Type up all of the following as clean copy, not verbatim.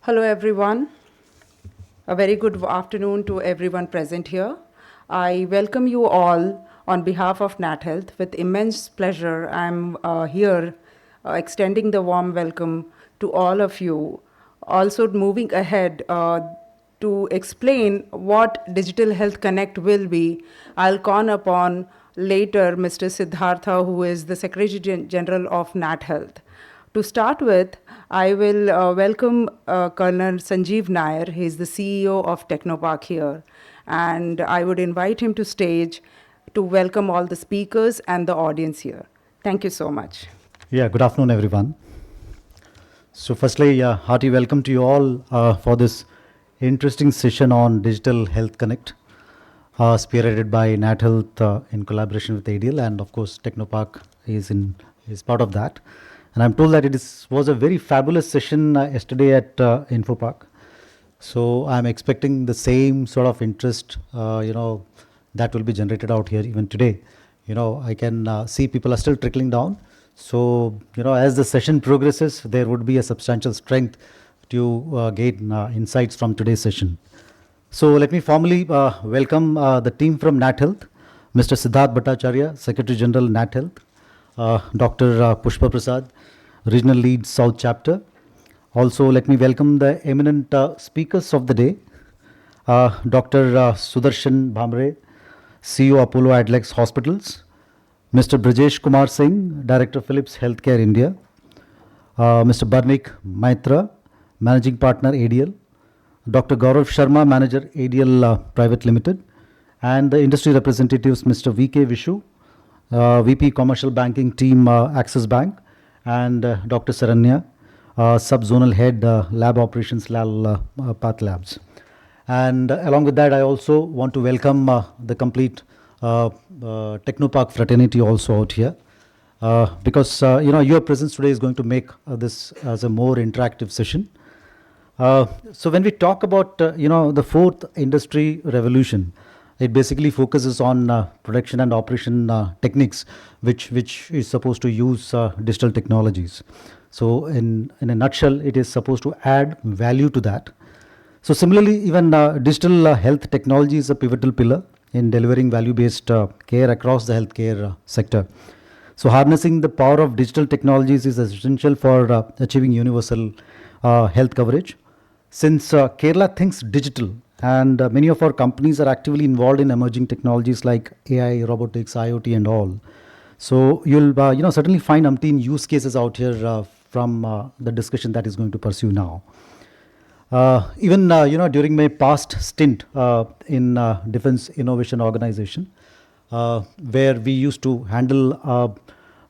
Hello, everyone. A very good afternoon to everyone present here. I welcome you all on behalf of NATHEALTH. With immense pleasure, I'm here extending the warm welcome to all of you. Also, moving ahead to explain what Digital Health Connect will be, I'll call upon later Mr. Siddhartha, who is the Secretary General of NATHEALTH. To start with, I will welcome Colonel Sanjeev Nair. He's the CEO of Technopark here. And I would invite him to stage to welcome all the speakers and the audience here. Thank you so much. Yeah, good afternoon, everyone. So firstly, hearty welcome to you all for this interesting session on Digital Health Connect, spearheaded by NatHealth in collaboration with ADL, and of course, Technopark is part of that. And I'm told that was a very fabulous session yesterday at InfoPark. So I'm expecting the same sort of interest, that will be generated out here even today. I can see people are still trickling down. So, as the session progresses, there would be a substantial strength to gain insights from today's session. So let me formally welcome the team from NatHealth, Mr. Siddhartha Bhattacharya, Secretary General NatHealth, Dr. Pushpa Prasad, Regional Lead South Chapter. Also, let me welcome the eminent speakers of the day, Dr. Sudarshan Bhamre, CEO Apollo Adlex Hospitals, Mr. Brajesh Kumar Singh, Director Philips Healthcare India, Mr. Barnik Maitra, Managing Partner ADL, Dr. Gaurav Sharma, Manager ADL Private Limited, and the industry representatives Mr. VK Vishu, VP Commercial Banking Team Axis Bank, and Dr. Saranya, Sub-Zonal Head Lab Operations Lal Path Labs. And along with that, I also want to welcome the complete Technopark fraternity also out here, because your presence today is going to make this as a more interactive session. So when we talk about the fourth industry revolution, it basically focuses on production and operation techniques, which is supposed to use digital technologies. So in a nutshell, it is supposed to add value to that. So similarly, even digital health technology is a pivotal pillar in delivering value-based care across the healthcare sector. So harnessing the power of digital technologies is essential for achieving universal health coverage. Since Kerala thinks digital, and many of our companies are actively involved in emerging technologies like AI, robotics, IoT, and all. So you'll certainly find umpteen use cases out here from the discussion that is going to pursue now. Even during my past stint in Defense Innovation Organization, where we used to handle a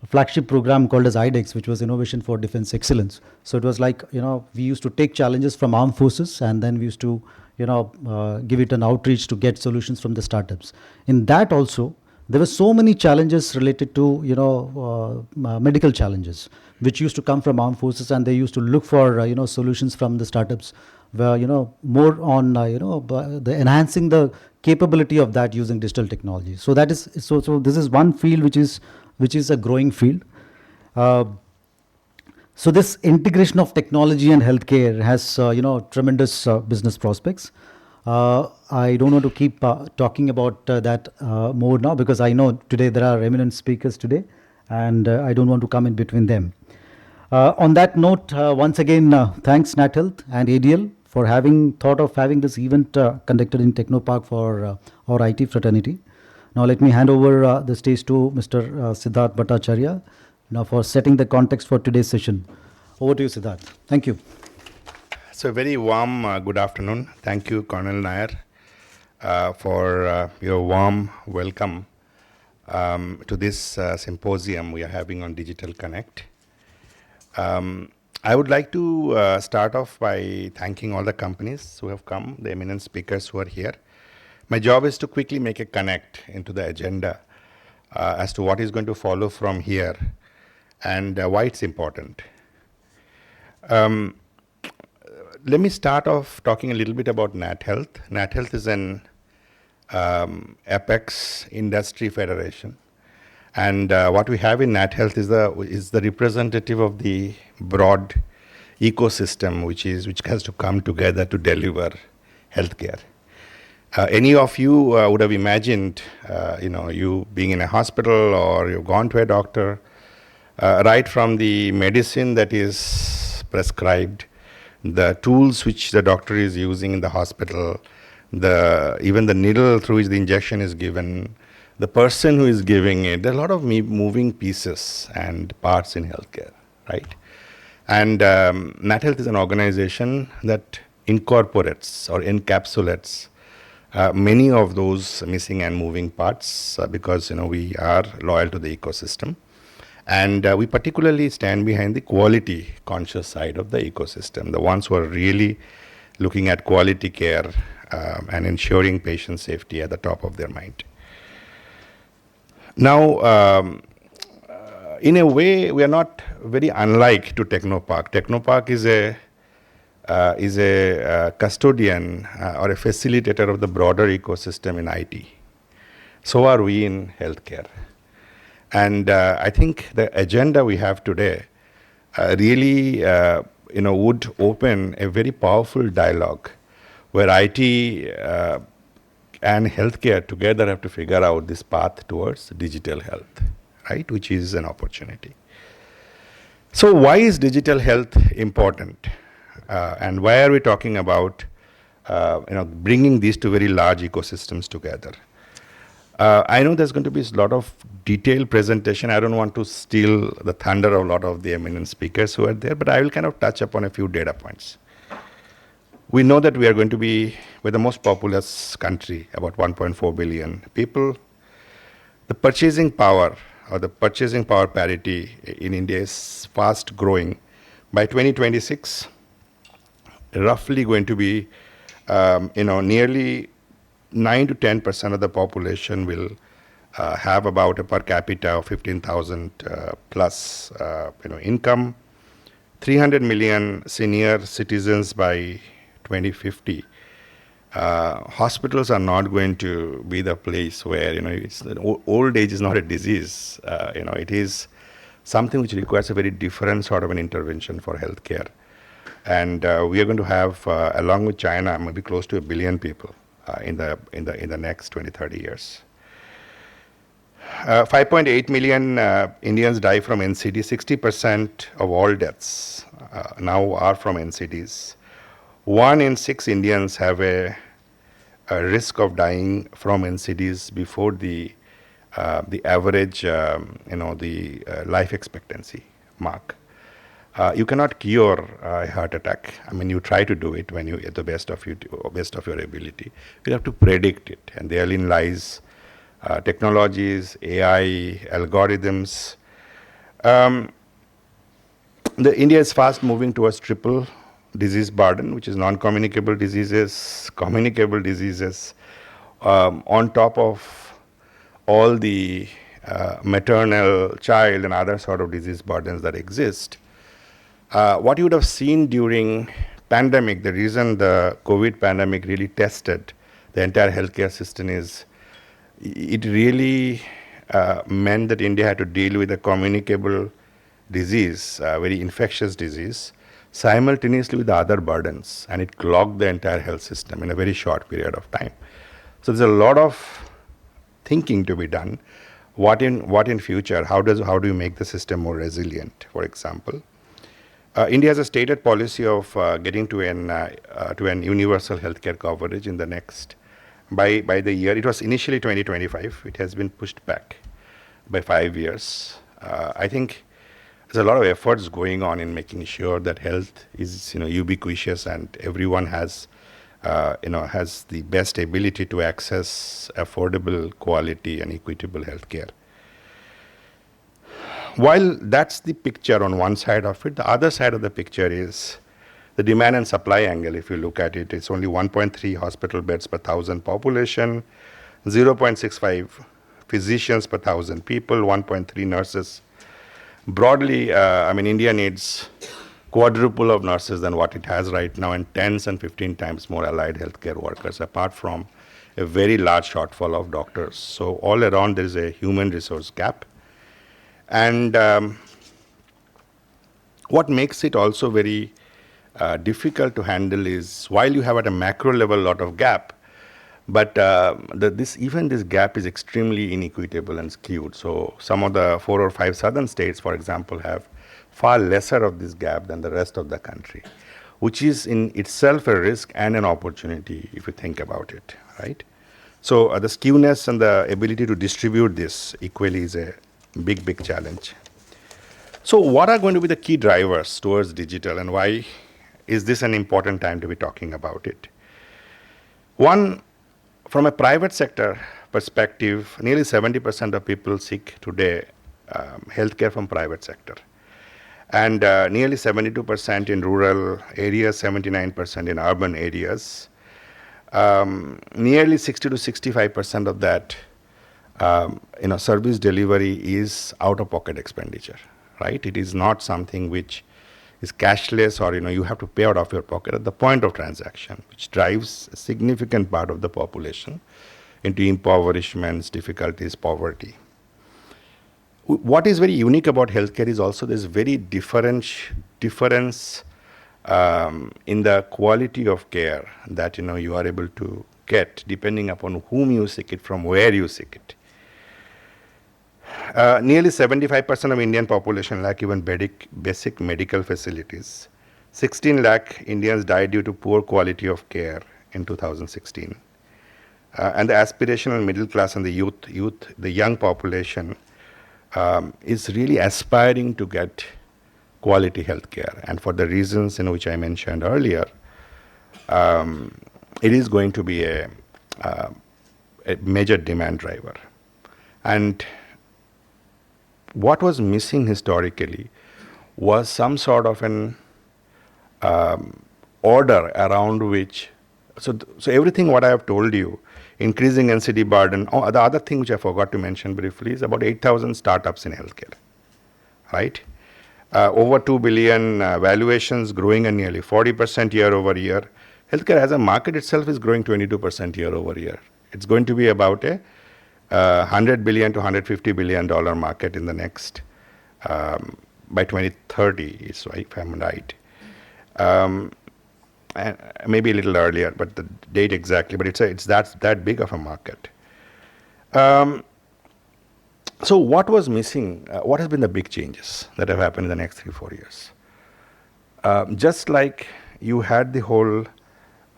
flagship program called as IDEX, which was Innovation for Defense Excellence. So it was like, we used to take challenges from armed forces, and then we used to, give it an outreach to get solutions from the startups. In that also, there were so many challenges related to, medical challenges, which used to come from armed forces, and they used to look for, solutions from the startups, where, more on, the enhancing the capability of that using digital technology. So that is, so this is one field which is a growing field. So this integration of technology and healthcare has, tremendous business prospects. I don't want to keep talking about that more now, because I know today there are eminent speakers today, and I don't want to come in between them. On that note, once again, thanks NatHealth and ADL for having thought of having this event conducted in Technopark for our IT fraternity. Now let me hand over the stage to Mr. Siddhartha Bhattacharya for setting the context for today's session. Over to you, Siddhartha. Thank you. So very warm good afternoon. Thank you, Colonel Nair, for your warm welcome to this symposium we are having on Digital Connect. I would like to start off by thanking all the companies who have come, the eminent speakers who are here. My job is to quickly make a connect into the agenda as to what is going to follow from here and why it's important. Let me start off talking a little bit about NatHealth. NatHealth is an apex industry federation. And what we have in NatHealth is the representative of the broad ecosystem which has to come together to deliver healthcare. Any of you would have imagined, you being in a hospital or you've gone to a doctor, right from the medicine that is prescribed, the tools which the doctor is using in the hospital, even the needle through which the injection is given, the person who is giving it. There are a lot of moving pieces and parts in healthcare, right? And NatHealth is an organization that incorporates or encapsulates many of those missing and moving parts because we are loyal to the ecosystem. And we particularly stand behind the quality conscious side of the ecosystem, the ones who are really looking at quality care and ensuring patient safety at the top of their mind. Now, in a way, we are not very unlike to Technopark. Technopark is a custodian or a facilitator of the broader ecosystem in IT. So are we in healthcare. And I think the agenda we have today really would open a very powerful dialogue where IT and healthcare together have to figure out this path towards digital health, right, which is an opportunity. So why is digital health important? And why are we talking about bringing these two very large ecosystems together? I know there's going to be a lot of detailed presentation. I don't want to steal the thunder of a lot of the eminent speakers who are there, but I will kind of touch upon a few data points. We know that we're the most populous country, about 1.4 billion people. The purchasing power or the purchasing power parity in India is fast growing. By 2026, roughly going to be, nearly 9 to 10% of the population will have about a per capita of 15,000 plus, income. 300 million senior citizens by 2050. Hospitals are not going to be the place where, old age is not a disease. It is something which requires a very different sort of an intervention for healthcare. And we are going to have, along with China, maybe close to 1 billion people in the next 20, 30 years. 5.8 million Indians die from NCD. 60% of all deaths now are from NCDs. 1 in 6 Indians have a risk of dying from NCDs before the average, life expectancy mark. You cannot cure a heart attack. I mean, you try to do it when you at the best of your ability. You have to predict it, and therein lies technologies, AI, algorithms. India is fast moving towards triple disease burden, which is non-communicable diseases, communicable diseases, on top of all the maternal, child, and other sort of disease burdens that exist. What you would have seen during pandemic, the reason the COVID pandemic really tested the entire healthcare system is it really meant that India had to deal with a communicable disease, very infectious disease, simultaneously with the other burdens, and it clogged the entire health system in a very short period of time. So there's a lot of thinking to be done. What in future? How do you make the system more resilient? For example, India has a stated policy of getting to an universal healthcare coverage in the next by the year. It was initially 2025. It has been pushed back by 5 years. I think there's a lot of efforts going on in making sure that health is ubiquitous and everyone has the best ability to access affordable, quality, and equitable healthcare. While that's the picture on one side of it, the other side of the picture is the demand and supply angle. If you look at it, it's only 1.3 hospital beds per 1,000 population, 0.65 physicians per 1,000 people, 1.3 nurses. Broadly, India needs quadruple of nurses than what it has right now, and 10 and 15 times more allied healthcare workers, apart from a very large shortfall of doctors. So all around there is a human resource gap. And what makes it also very difficult to handle is while you have at a macro level a lot of gap, but this gap is extremely inequitable and skewed. So some of the 4 or 5 southern states, for example, have far lesser of this gap than the rest of the country, which is in itself a risk and an opportunity if you think about it, right? So the skewness and the ability to distribute this equally is a big challenge. So what are going to be the key drivers towards digital, and why is this an important time to be talking about it? One, from a private sector perspective, nearly 70% of people seek today healthcare from private sector. And nearly 72% in rural areas, 79% in urban areas. Nearly 60 to 65% of that service delivery is out-of-pocket expenditure, right? It is not something which is cashless or you have to pay out of your pocket at the point of transaction, which drives a significant part of the population into impoverishments, difficulties, poverty. What is very unique about healthcare is also there's very difference in the quality of care that you are able to get depending upon whom you seek it from, where you seek it. Nearly 75% of Indian population lack even basic medical facilities. 16 lakh Indians died due to poor quality of care in 2016. And the aspirational middle class and the young population is really aspiring to get quality health care. And for the reasons which I mentioned earlier, it is going to be a major demand driver. And what was missing historically was some sort of an order around which, so everything what I have told you, increasing NCD burden. Oh, the other thing which I forgot to mention briefly is about 8,000 startups in healthcare, right? Over 2 billion valuations growing at nearly 40% year over year. Healthcare as a market itself is growing 22% year over year. It's going to be about a $100 billion to $150 billion market in the next, by 2030, if I'm right. And maybe a little earlier, but the date exactly, but it's that big of a market. So what was missing? What has been the big changes that have happened in the next 3-4 years? Just like you had the whole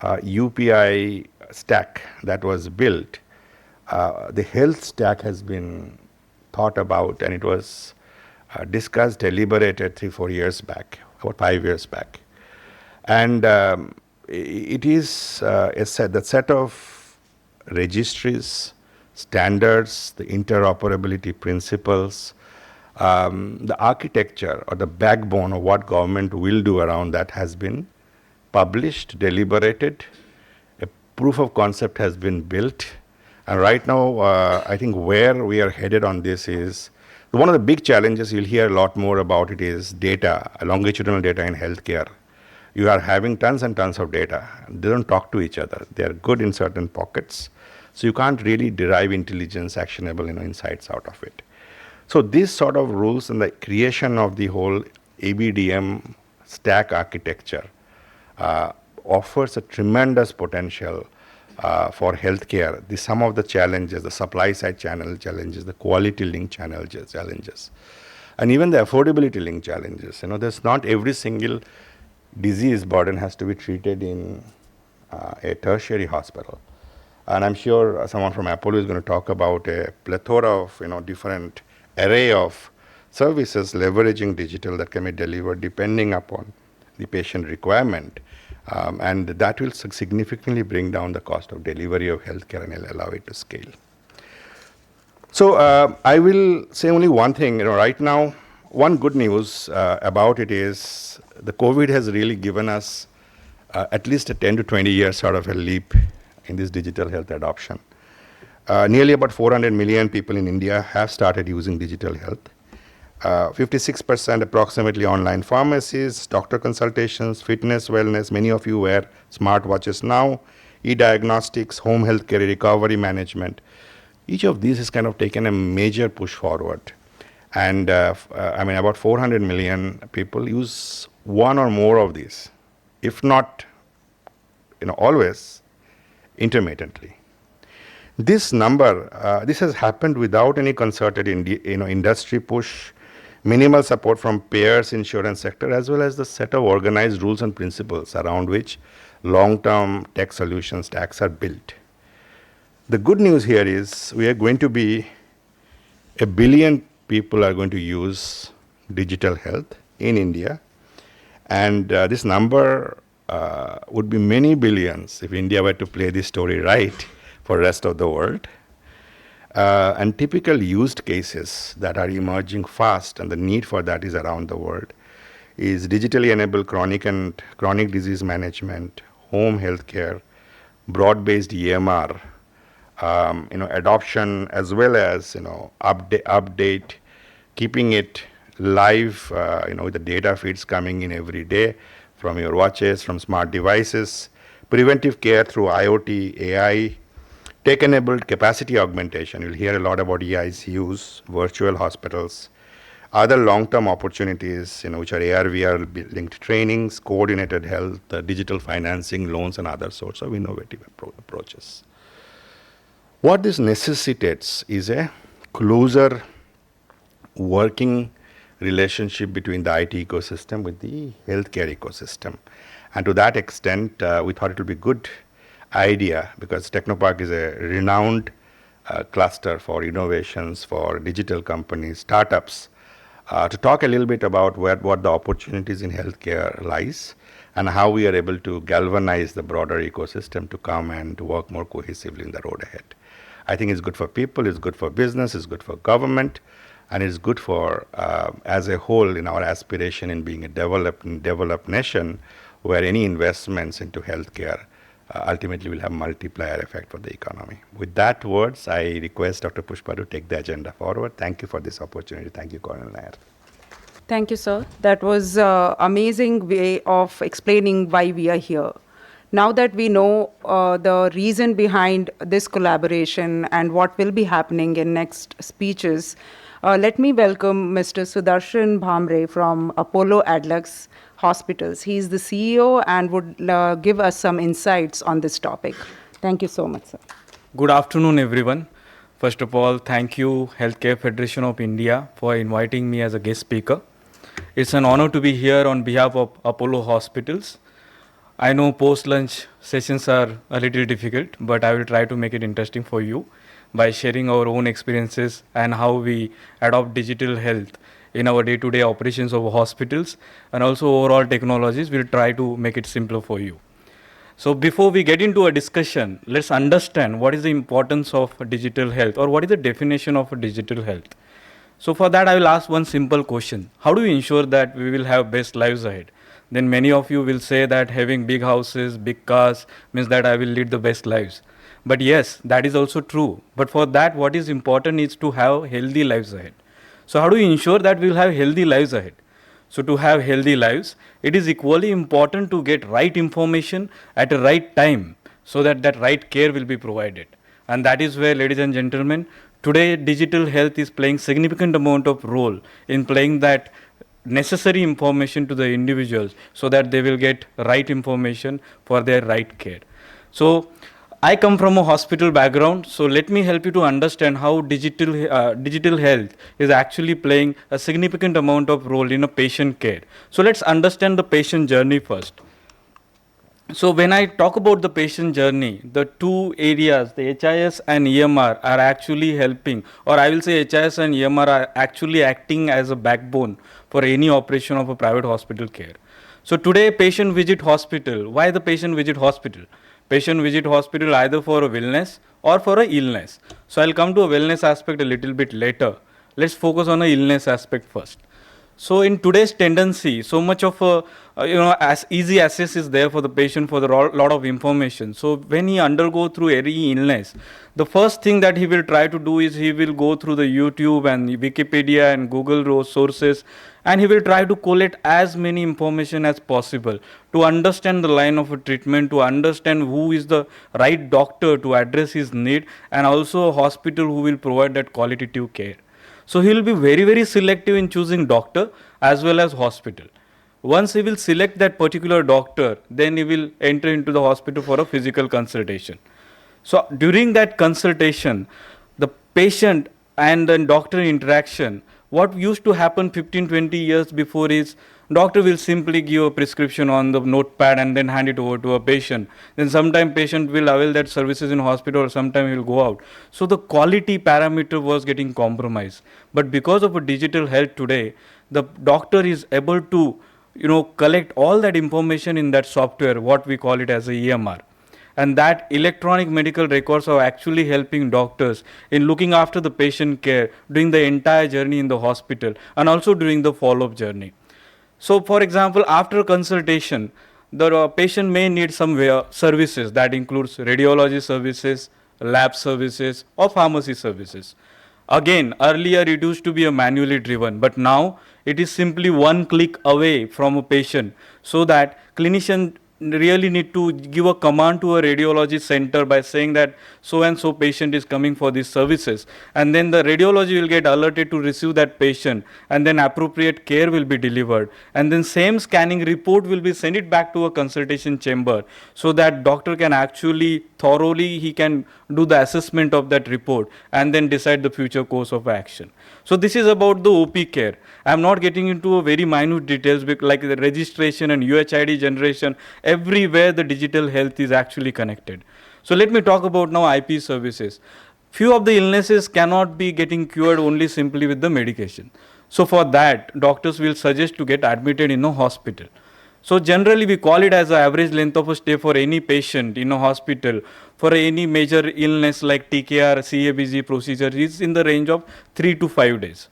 UPI stack that was built, the health stack has been thought about, and it was discussed, deliberated 3-4 years back, about 5 years back. And it is the set of registries, standards, the interoperability principles, the architecture or the backbone of what government will do around that has been published, deliberated, a proof of concept has been built. And right now, I think where we are headed on this is, one of the big challenges you'll hear a lot more about it is data, longitudinal data in healthcare. You are having tons and tons of data. They don't talk to each other. They are good in certain pockets. So you can't really derive intelligence, actionable insights out of it. So these sort of rules and the creation of the whole ABDM stack architecture offers a tremendous potential for healthcare. Some of the challenges, the supply side channel challenges, the quality link channel challenges, and even the affordability link challenges. There's not every single disease burden has to be treated in a tertiary hospital. And I'm sure someone from Apollo is going to talk about a plethora of different array of services leveraging digital that can be delivered depending upon the patient requirement. And that will significantly bring down the cost of delivery of healthcare and allow it to scale. So I will say only one thing. Right now, one good news about it is the COVID has really given us at least a 10 to 20 years sort of a leap in this digital health adoption. Nearly about 400 million people in India have started using digital health. 56% approximately online pharmacies, doctor consultations, fitness, wellness. Many of you wear smartwatches now, e-diagnostics, home healthcare, recovery management. Each of these has kind of taken a major push forward. And about 400 million people use one or more of these if not always, intermittently. This number, this has happened without any concerted industry push, minimal support from payers, insurance sector, as well as the set of organized rules and principles around which long-term tech solutions stacks are built. The good news here is we are going to be 1 billion people are going to use digital health in India, and this number would be many billions if India were to play this story right for the rest of the world. And typical used cases that are emerging fast, and the need for that is around the world, is digitally enabled chronic disease management, home healthcare, broad-based EMR, adoption, as well as update, keeping it live, with the data feeds coming in every day from your watches, from smart devices, preventive care through IoT, AI, tech-enabled capacity augmentation. You'll hear a lot about EICUs, virtual hospitals, other long-term opportunities, which are AR/VR-linked trainings, coordinated health, digital financing, loans, and other sorts of innovative approaches. What this necessitates is a closer working relationship between the IT ecosystem with the healthcare ecosystem. And to that extent, we thought it would be a good idea, because Technopark is a renowned cluster for innovations for digital companies, startups, to talk a little bit about what the opportunities in healthcare lies and how we are able to galvanize the broader ecosystem to come and to work more cohesively in the road ahead. I think it's good for people, it's good for business, it's good for government, and it's good for, as a whole, in our aspiration in being a developed nation, where any investments into healthcare ultimately will have multiplier effect for the economy. With that words, I request Dr. Pushpa to take the agenda forward. Thank you for this opportunity. Thank you, Colonel Nair. Thank you, sir. That was an amazing way of explaining why we are here. Now that we know the reason behind this collaboration and what will be happening in next speeches, let me welcome Mr. Sudarshan Bhamre from Apollo Adlux Hospitals. He is the CEO and would give us some insights on this topic. Thank you so much, sir. Good afternoon, everyone. First of all, thank you, Healthcare Federation of India, for inviting me as a guest speaker. It's an honor to be here on behalf of Apollo Hospitals. I know post-lunch sessions are a little difficult, but I will try to make it interesting for you by sharing our own experiences and how we adopt digital health in our day-to-day operations of hospitals, and also overall technologies. We'll try to make it simpler for you. So before we get into a discussion, let's understand what is the importance of digital health, or what is the definition of digital health. So for that, I will ask one simple question. How do we ensure that we will have best lives ahead? Then many of you will say that having big houses, big cars means that I will lead the best lives. But yes, that is also true. But for that, what is important is to have healthy lives ahead. So how do we ensure that we will have healthy lives ahead? So to have healthy lives, it is equally important to get right information at the right time, so that that right care will be provided. And that is where, ladies and gentlemen, today digital health is playing significant amount of role in playing that necessary information to the individuals, so that they will get right information for their right care. So I come from a hospital background, so let me help you to understand how digital health is actually playing a significant amount of role in a patient care. So let's understand the patient journey first. So when I talk about the patient journey, the two areas, the HIS and EMR, are actually helping, or I will say HIS and EMR are actually acting as a backbone for any operation of a private hospital care. So today, patient visit hospital. Why the patient visit hospital? Patient visit hospital either for a wellness or for a illness. So I'll come to a wellness aspect a little bit later. Let's focus on the illness aspect first. So in today's tendency, so much of as easy access is there for the patient for the lot of information. So when he undergo through any illness, the first thing that he will try to do is he will go through the YouTube and Wikipedia and Google sources, and he will try to collect as many information as possible to understand the line of a treatment, to understand who is the right doctor to address his need, and also a hospital who will provide that qualitative care. So he will be very, very selective in choosing doctor as well as hospital. Once he will select that particular doctor, then he will enter into the hospital for a physical consultation. So during that consultation, the patient and the doctor interaction, what used to happen 15-20 years before is doctor will simply give a prescription on the notepad and then hand it over to a patient. Then sometime patient will avail that services in hospital, or sometime he will go out. So the quality parameter was getting compromised. But because of a digital health today, the doctor is able to collect all that information in that software, what we call it as a EMR. And that electronic medical records are actually helping doctors in looking after the patient care during the entire journey in the hospital and also during the follow-up journey. So for example, after consultation, the patient may need some services that includes radiology services, lab services, or pharmacy services. Again, earlier it used to be a manually driven, but now it is simply one click away from a patient, so that clinician really need to give a command to a radiology center by saying that so and so patient is coming for these services, and then the radiology will get alerted to receive that patient, and then appropriate care will be delivered, and then same scanning report will be sent it back to a consultation chamber, so that doctor can actually thoroughly he can do the assessment of that report and then decide the future course of action. So this is about the OP care. I am not getting into a very minute details like the registration and UHID generation. Everywhere the digital health is actually connected. So let me talk about now IP services. Few of the illnesses cannot be getting cured only simply with the medication. So for that, doctors will suggest to get admitted in a hospital. So generally we call it as the average length of a stay for any patient in a hospital for any major illness like TKR, CABG procedure is in the range of 3 to 5 days.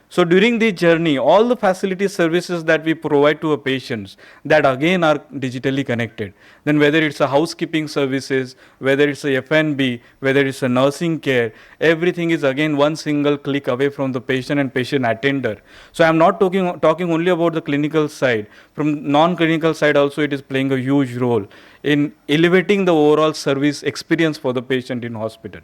So during the journey, all the facility services that we provide to our patients, that again are digitally connected. Then whether it's a housekeeping services, whether it's a F&B, whether it's a nursing care, everything is again one single click away from the patient and patient attender. So I'm not talking only about the clinical side. From non-clinical side also it is playing a huge role in elevating the overall service experience for the patient in hospital.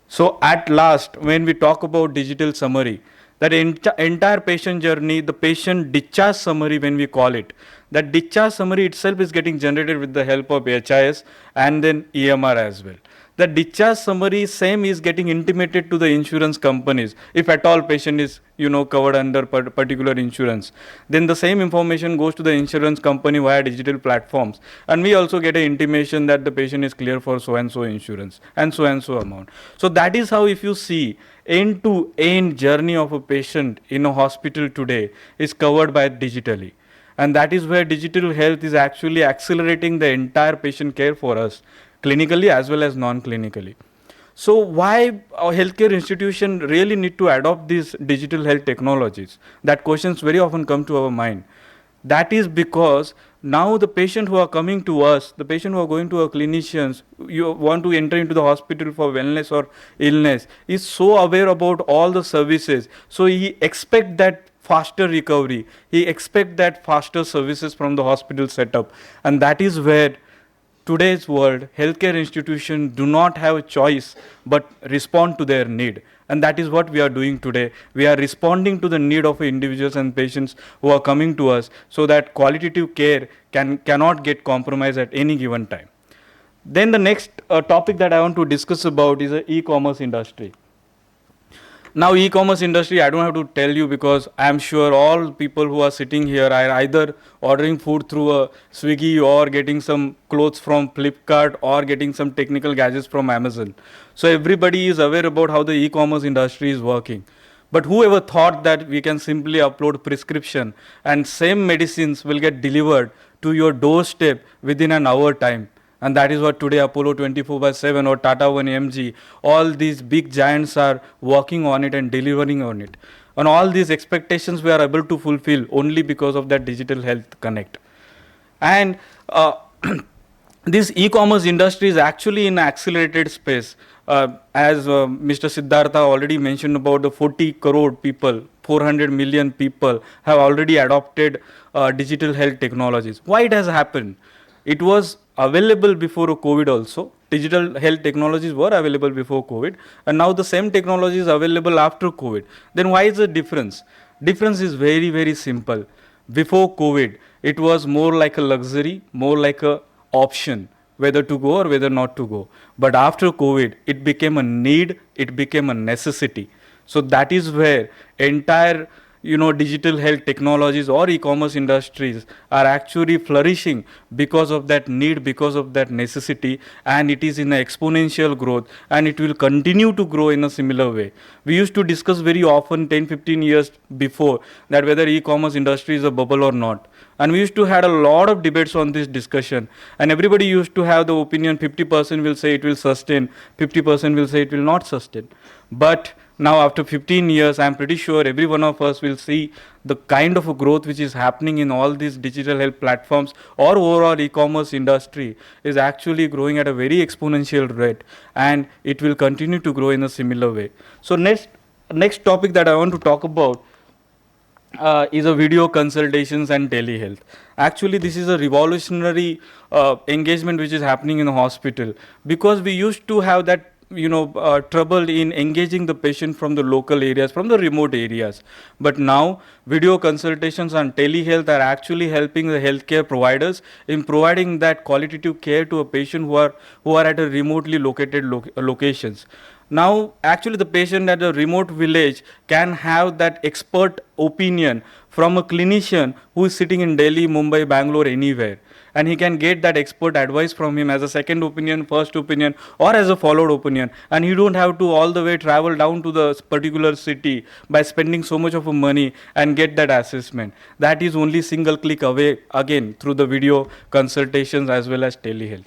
So at last, when we talk about digital summary, that entire patient journey, the patient discharge summary when we call it, that discharge summary itself is getting generated with the help of HIS and then EMR as well. The discharge summary same is getting intimated to the insurance companies. If at all patient is covered under particular insurance, then the same information goes to the insurance company via digital platforms, and we also get an intimation that the patient is clear for so and so insurance and so amount. So that is how, if you see, end to end journey of a patient in a hospital today is covered by digitally. And that is where digital health is actually accelerating the entire patient care for us, clinically as well as non-clinically. So why our healthcare institution really need to adopt these digital health technologies? That questions very often come to our mind. That is because now the patient who are coming to us, the patient who are going to our clinicians, you want to enter into the hospital for wellness or illness, is so aware about all the services. So he expect that faster recovery. He expect that faster services from the hospital setup. And that is where today's world, healthcare institutions do not have a choice but respond to their need. And that is what we are doing today. We are responding to the need of individuals and patients who are coming to us, so that qualitative care cannot get compromised at any given time. Then the next topic that I want to discuss about is the e-commerce industry. Now e-commerce industry, I don't have to tell you, because I am sure all people who are sitting here are either ordering food through a Swiggy or getting some clothes from Flipkart or getting some technical gadgets from Amazon. So everybody is aware about how the e-commerce industry is working. But whoever thought that we can simply upload prescription and same medicines will get delivered to your doorstep within an hour time? And that is what today Apollo 24/7 or Tata 1mg, all these big giants are working on it and delivering on it. And all these expectations we are able to fulfill only because of that digital health connect. And this e-commerce industry is actually in accelerated space. As Mr. Siddhartha already mentioned about the 40 crore people, 400 million people have already adopted digital health technologies. Why it has happened? It was available before COVID also. Digital health technologies were available before COVID, and now the same technology is available after COVID. Then why is the difference? Difference is very, very simple. Before COVID, it was more like a luxury, more like a option, whether to go or whether not to go. But after COVID, it became a need, it became a necessity. So that is where entire digital health technologies or e-commerce industries are actually flourishing because of that need, because of that necessity, and it is in an exponential growth, and it will continue to grow in a similar way. We used to discuss very often 10-15 years before that whether e-commerce industry is a bubble or not, and we used to had a lot of debates on this discussion, and everybody used to have the opinion 50% will say it will sustain, 50% will say it will not sustain. But now after 15 years, I'm pretty sure every one of us will see the kind of a growth which is happening in all these digital health platforms or overall e-commerce industry is actually growing at a very exponential rate, and it will continue to grow in a similar way. So next topic that I want to talk about is a video consultations and telehealth. Actually, this is a revolutionary engagement which is happening in the hospital, because we used to have that trouble in engaging the patient from the local areas, from the remote areas. But now video consultations and telehealth are actually helping the healthcare providers in providing that qualitative care to a patient who are at a remotely located locations. Now actually the patient at a remote village can have that expert opinion from a clinician who is sitting in Delhi, Mumbai, Bangalore, anywhere, and he can get that expert advice from him as a second opinion, first opinion, or as a followed opinion, and you don't have to all the way travel down to the particular city by spending so much of a money and get that assessment. That is only single click away, again through the video consultations as well as telehealth.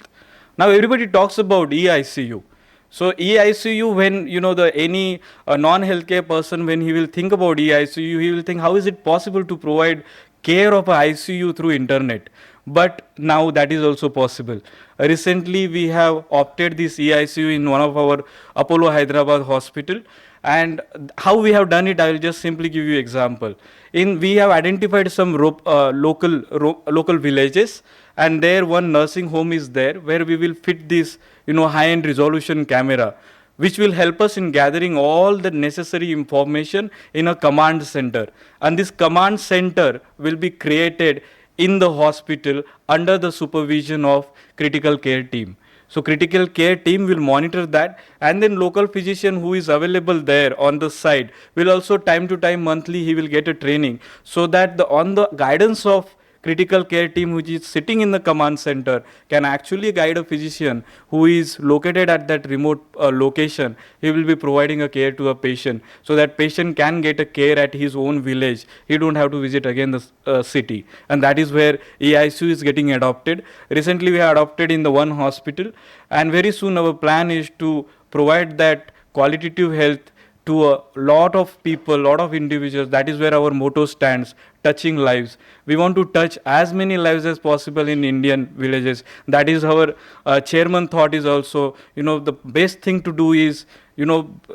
Now everybody talks about EICU. So EICU, when the any non-healthcare person, when he will think about EICU, he will think how is it possible to provide care of a ICU through internet. But now that is also possible. Recently we have opted this EICU in one of our Apollo Hyderabad hospital, and how we have done it, I will just simply give you example. We have identified some local villages, and there one nursing home is there where we will fit this high-end resolution camera, which will help us in gathering all the necessary information in a command center. And this command center will be created in the hospital under the supervision of critical care team. So critical care team will monitor that, and then local physician who is available there on the site will also time to time, monthly, he will get a training, so that on the guidance of critical care team which is sitting in the command center can actually guide a physician who is located at that remote location. He will be providing a care to a patient, so that patient can get a care at his own village. He don't have to visit again the city, and that is where EICU is getting adopted. Recently we have adopted in the one hospital, and very soon our plan is to provide that qualitative health to a lot of people, lot of individuals. That is where our motto stands, touching lives. We want to touch as many lives as possible in Indian villages. That is our chairman thought is also, the best thing to do is,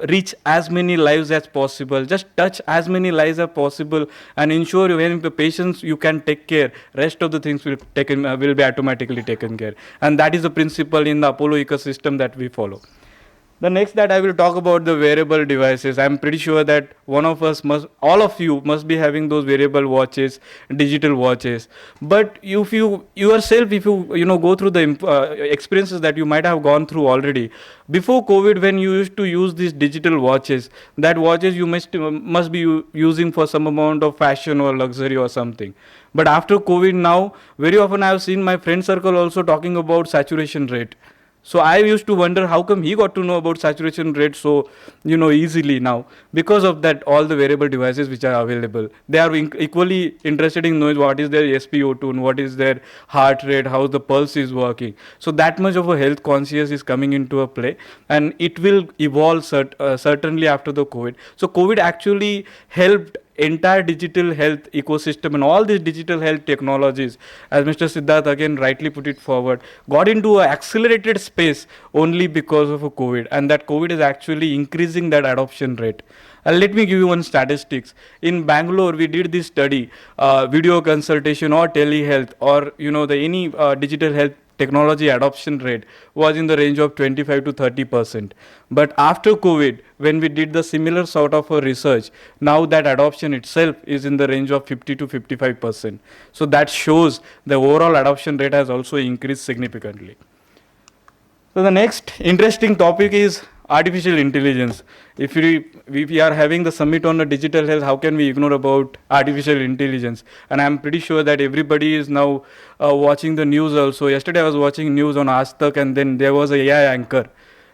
reach as many lives as possible, just touch as many lives as possible, and ensure when the patients you can take care, rest of the things will be automatically taken care. And that is the principle in the Apollo ecosystem that we follow. The next that I will talk about the wearable devices. I'm pretty sure that all of you must be having those wearable watches, digital watches. But if you yourself, if you go through the experiences that you might have gone through already, before COVID, when you used to use these digital watches, that watches you must be using for some amount of fashion or luxury or something. But after COVID now, very often I have seen my friend circle also talking about saturation rate. So I used to wonder how come he got to know about saturation rate so easily now, because of that all the wearable devices which are available. They are equally interested in knowing what is their SpO2 and what is their heart rate, how the pulse is working. So that much of a health conscious is coming into a play, and it will evolve certainly after the COVID. So COVID actually helped entire digital health ecosystem, and all these digital health technologies, as Mr. Siddharth again rightly put it forward, got into an accelerated space only because of a COVID, and that COVID is actually increasing that adoption rate. Let me give you one statistics. In Bangalore, we did this study, video consultation or telehealth or any digital health technology adoption rate was in the range of 25 to 30%. But after COVID, when we did the similar sort of a research, now that adoption itself is in the range of 50 to 55%. So that shows the overall adoption rate has also increased significantly. So the next interesting topic is artificial intelligence. If we are having the summit on the digital health, how can we ignore about artificial intelligence? And I'm pretty sure that everybody is now watching the news also. Yesterday I was watching news on Aaj Tak, and then there was a AI anchor.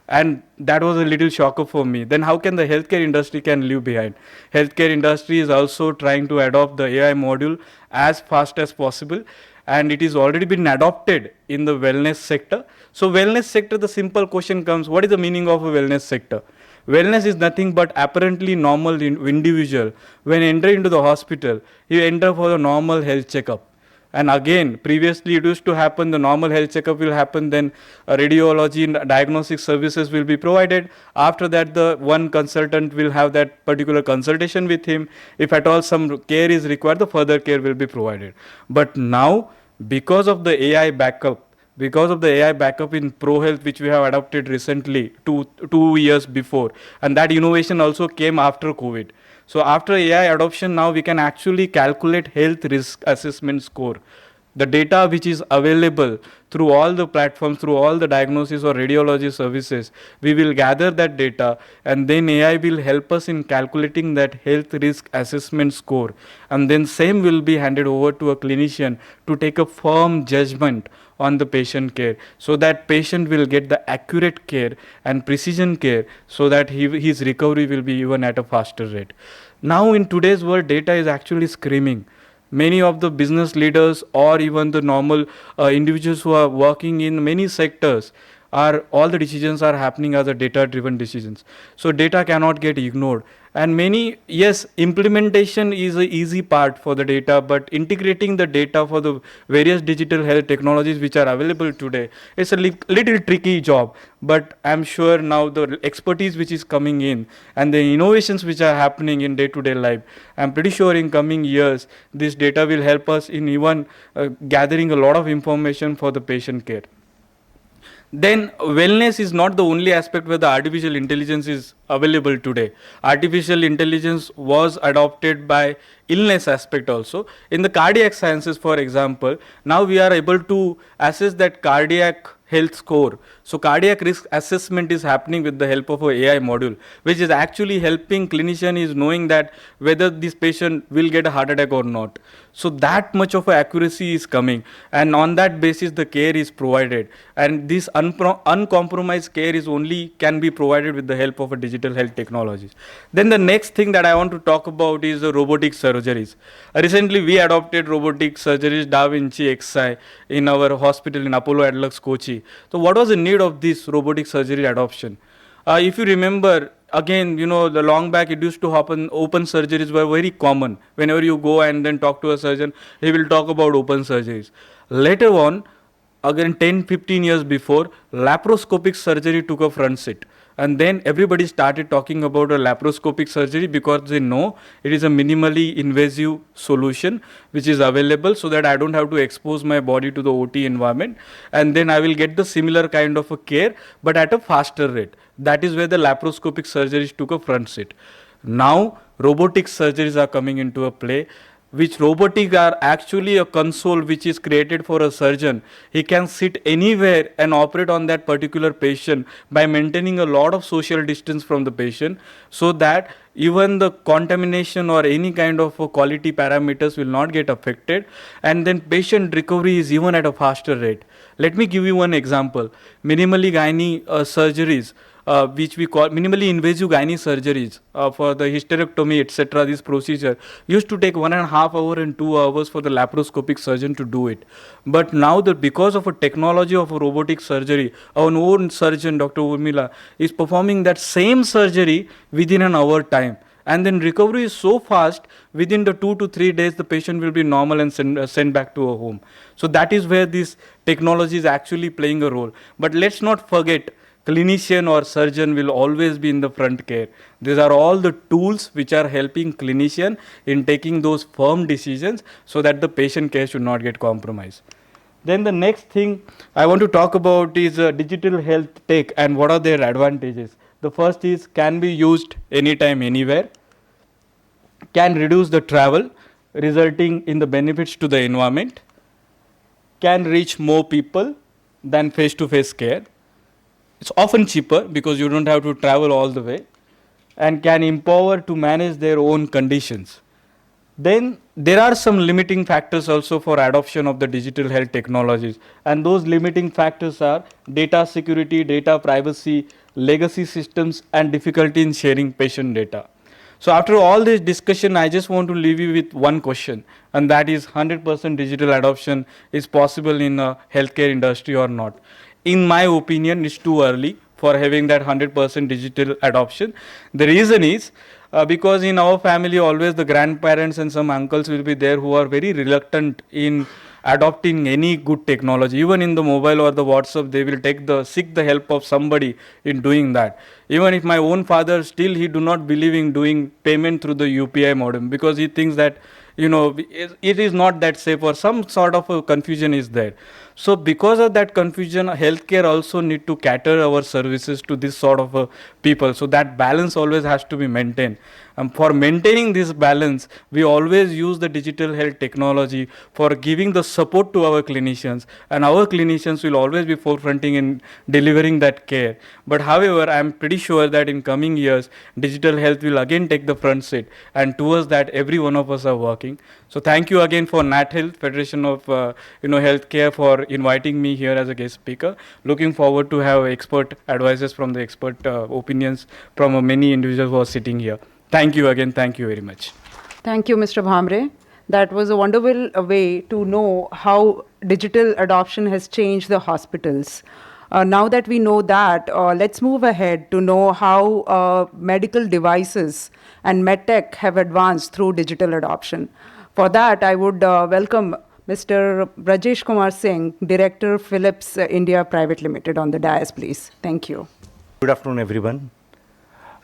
And that was a little shocker for me. Then how can the healthcare industry can leave behind? Healthcare industry is also trying to adopt the AI module as fast as possible, and it is already been adopted in the wellness sector. So wellness sector, the simple question comes, what is the meaning of a wellness sector? Wellness is nothing but apparently normal individual. When enter into the hospital, you enter for the normal health checkup. And again, previously it used to happen, the normal health checkup will happen, then radiology and diagnostic services will be provided. After that, the one consultant will have that particular consultation with him. If at all some care is required, the further care will be provided. But now, because of the AI backup, in ProHealth, which we have adopted recently, two years before, and that innovation also came after COVID. So after AI adoption, now we can actually calculate health risk assessment score. The data which is available through all the platforms, through all the diagnosis or radiology services, we will gather that data, and then AI will help us in calculating that health risk assessment score. And then same will be handed over to a clinician to take a firm judgment on the patient care, so that patient will get the accurate care and precision care, so that his recovery will be even at a faster rate. Now in today's world, data is actually screaming. Many of the business leaders or even the normal individuals who are working in many sectors, all the decisions are happening as a data driven decisions. So data cannot get ignored. And yes, implementation is an easy part for the data, but integrating the data for the various digital health technologies which are available today, it's a little tricky job. But I'm sure now the expertise which is coming in and the innovations which are happening in day-to-day life, I'm pretty sure in coming years, this data will help us in even gathering a lot of information for the patient care. Then wellness is not the only aspect where the artificial intelligence is available today. Artificial intelligence was adopted by illness aspect also. In the cardiac sciences, for example, now we are able to assess that cardiac health score. So cardiac risk assessment is happening with the help of an AI module, which is actually helping clinician is knowing that whether this patient will get a heart attack or not. So that much of accuracy is coming, and on that basis the care is provided, and this uncompromised care is only can be provided with the help of a digital health technologies. Then the next thing that I want to talk about is the robotic surgeries. Recently we adopted robotic surgeries Da Vinci Xi in our hospital in Apollo Adlux Kochi. So what was the need of this robotic surgery adoption? If you remember, again, the long back it used to happen, open surgeries were very common. Whenever you go and then talk to a surgeon, he will talk about open surgeries. Later on, again 10-15 years before, laparoscopic surgery took a front seat. And then everybody started talking about a laparoscopic surgery because they know it is a minimally invasive solution which is available, so that I don't have to expose my body to the OT environment, and then I will get the similar kind of a care but at a faster rate. That is where the laparoscopic surgeries took a front seat. Now robotic surgeries are coming into a play, which robotic are actually a console which is created for a surgeon. He can sit anywhere and operate on that particular patient by maintaining a lot of social distance from the patient, so that even the contamination or any kind of quality parameters will not get affected, and then patient recovery is even at a faster rate. Let me give you one example. Minimally gynae surgeries, which we call minimally invasive gynae surgeries for the hysterectomy, etc. This procedure used to take 1.5 hours and 2 hours for the laparoscopic surgeon to do it. But now that because of a technology of a robotic surgery, our own surgeon, Dr. Urmila, is performing that same surgery within an hour time. And then recovery is so fast, within the 2 to 3 days, the patient will be normal and sent back to a home. So that is where this technology is actually playing a role. But let's not forget, clinician or surgeon will always be in the front care. These are all the tools which are helping clinician in taking those firm decisions so that the patient care should not get compromised. Then the next thing I want to talk about is digital health tech and what are their advantages. The first is can be used anytime, anywhere, can reduce the travel, resulting in the benefits to the environment, can reach more people than face-to-face care. It's often cheaper because you don't have to travel all the way, and can empower to manage their own conditions. Then there are some limiting factors also for adoption of the digital health technologies, and those limiting factors are data security, data privacy, legacy systems, and difficulty in sharing patient data. So after all this discussion, I just want to leave you with one question, and that is 100% digital adoption is possible in a healthcare industry or not. In my opinion, it's too early for having that 100% digital adoption. The reason is because in our family always the grandparents and some uncles will be there who are very reluctant in adopting any good technology. Even in the mobile or the WhatsApp, they will seek the help of somebody in doing that. Even if my own father, still he do not believe in doing payment through the UPI modem, because he thinks that it is not that safe, or some sort of a confusion is there. So because of that confusion, healthcare also need to cater our services to this sort of people. So that balance always has to be maintained. For maintaining this balance, we always use the digital health technology for giving the support to our clinicians, and our clinicians will always be forefronting in delivering that care. But however, I am pretty sure that in coming years, digital health will again take the front seat, and towards that, every one of us are working. So thank you again for NATHEALTH, Federation of Healthcare, for inviting me here as a guest speaker. Looking forward to have expert advices from the expert opinions from many individuals who are sitting here. Thank you again. Thank you very much. Thank you, Mr. Bhamre. That was a wonderful way to know how digital adoption has changed the hospitals. Now that we know that, let's move ahead to know how medical devices and medtech have advanced through digital adoption. For that, I would welcome Mr. Brajesh Kumar Singh, Director, Philips India Pvt Ltd, on the dais, please. Thank you. Good afternoon, everyone.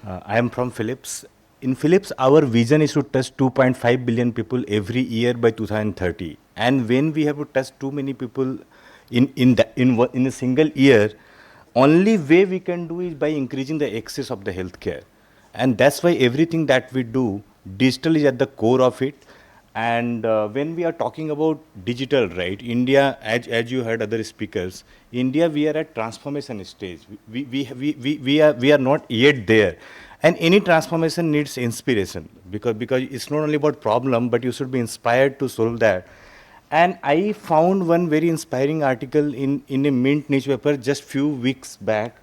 I am from Philips. In Philips, our vision is to touch 2.5 billion people every year by 2030. And when we have to touch too many people in a single year, only way we can do is by increasing the access of the healthcare. And that's why everything that we do, digital is at the core of it. And when we are talking about digital, right, India, as you heard other speakers, India, we are at transformation stage. We are not yet there. And any transformation needs inspiration, because it's not only about problem, but you should be inspired to solve that. And I found one very inspiring article in a Mint newspaper just few weeks back.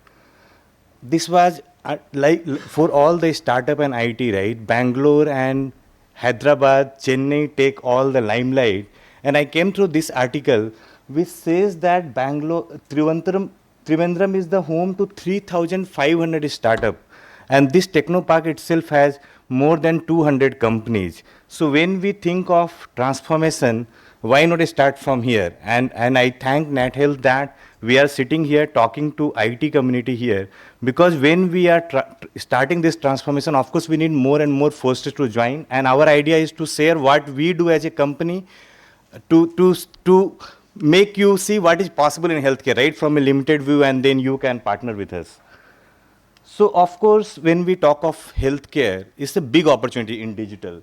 This was like for all the startup and IT, right? Bangalore and Hyderabad, Chennai take all the limelight. And I came through this article which says that Trivandrum is the home to 3,500 startup. And this Technopark itself has more than 200 companies. So when we think of transformation, why not start from here? And I thank NATHEALTH that we are sitting here talking to IT community here, because when we are starting this transformation, of course, we need more and more forces to join. And our idea is to share what we do as a company to make you see what is possible in healthcare, right, from a limited view, and then you can partner with us. So, of course, when we talk of healthcare, it's a big opportunity in digital.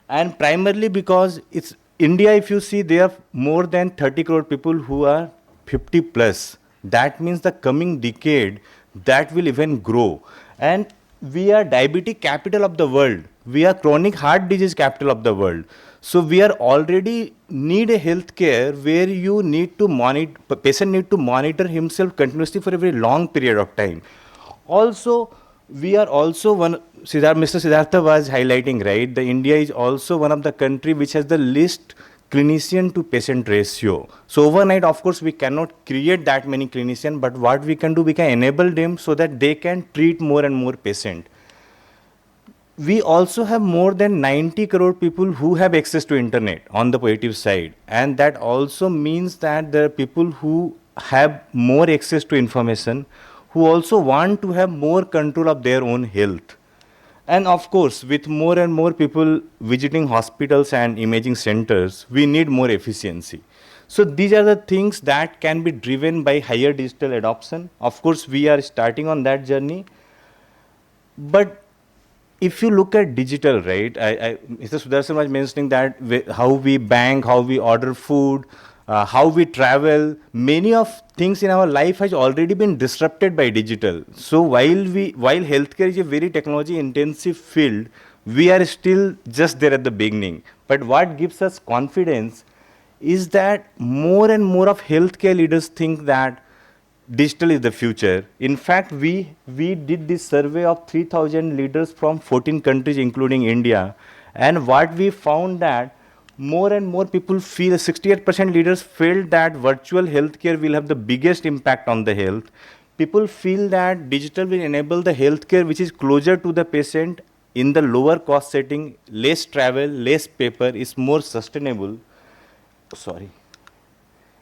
And primarily because it's India, if you see, there are more than 30 crore people who are 50 plus. That means the coming decade, that will even grow. And we are diabetic capital of the world. We are chronic heart disease capital of the world. So we are already need a healthcare where you need to monitor, patient need to monitor himself continuously for a very long period of time. Also, we are also Mr. Siddhartha was highlighting, right? The India is also one of the country which has the least clinician to patient ratio. So overnight, of course, we cannot create that many clinicians, but what we can do, we can enable them so that they can treat more and more patient. We also have more than 90 crore people who have access to internet on the positive side. And that also means that there are people who have more access to information, who also want to have more control of their own health. And of course, with more and more people visiting hospitals and imaging centers, we need more efficiency. So these are the things that can be driven by higher digital adoption. Of course, we are starting on that journey. But if you look at digital, right, Mr. Sudarshan was mentioning that how we bank, how we order food, how we travel, many of things in our life has already been disrupted by digital. So while healthcare is a very technology intensive field, we are still just there at the beginning. But what gives us confidence is that more and more of healthcare leaders think that digital is the future. In fact, we did this survey of 3,000 leaders from 14 countries, including India. And what we found that more and more people feel, 68% leaders felt that virtual healthcare will have the biggest impact on the health. People feel that digital will enable the healthcare which is closer to the patient in the lower cost setting, less travel, less paper, is more sustainable. Sorry.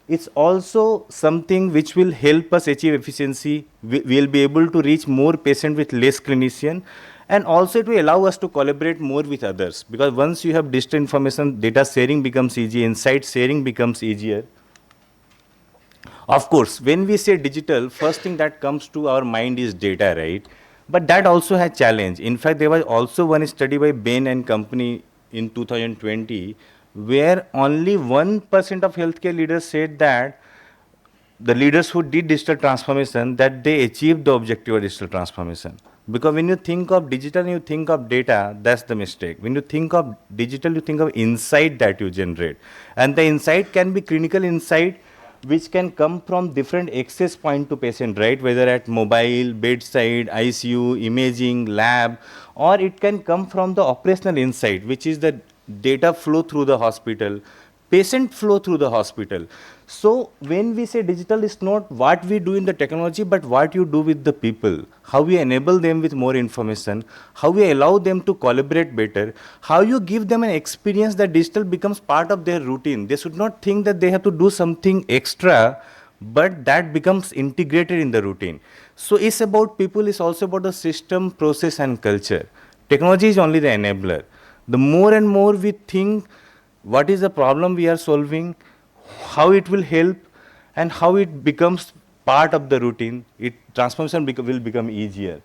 It's also something which will help us achieve efficiency. We'll be able to reach more patients with less clinician, and also it will allow us to collaborate more with others, because once you have digital information, data sharing becomes easy, insight sharing becomes easier. Of course, when we say digital, first thing that comes to our mind is data, right? But that also has challenge. In fact, there was also one study by Bain and Company in 2020 where only 1% of healthcare leaders said that the leaders who did digital transformation, that they achieved the objective of digital transformation. Because when you think of digital and you think of data, that's the mistake. When you think of digital, you think of insight that you generate. And the insight can be clinical insight, which can come from different access point to patient, right? Whether at mobile, bedside, ICU, imaging, lab, or it can come from the operational insight, which is the data flow through the hospital, patient flow through the hospital. So when we say digital, is not what we do in the technology, but what you do with the people, how we enable them with more information, how we allow them to collaborate better, how you give them an experience that digital becomes part of their routine. They should not think that they have to do something extra, but that becomes integrated in the routine. So it's about people, it's also about the system, process and culture. Technology is only the enabler. The more and more we think what is the problem we are solving, how it will help, and how it becomes part of the routine, transformation will become easier.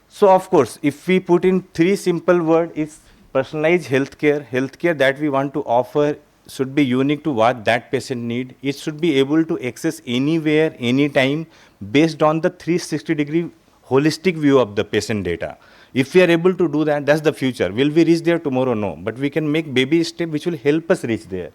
So of course, if we put in 3 simple words, it's personalized healthcare. Healthcare that we want to offer should be unique to what that patient need. It should be able to access anywhere, anytime, based on the 360-degree holistic view of the patient data. If we are able to do that, that's the future. Will we reach there tomorrow? No. But we can make baby steps which will help us reach there.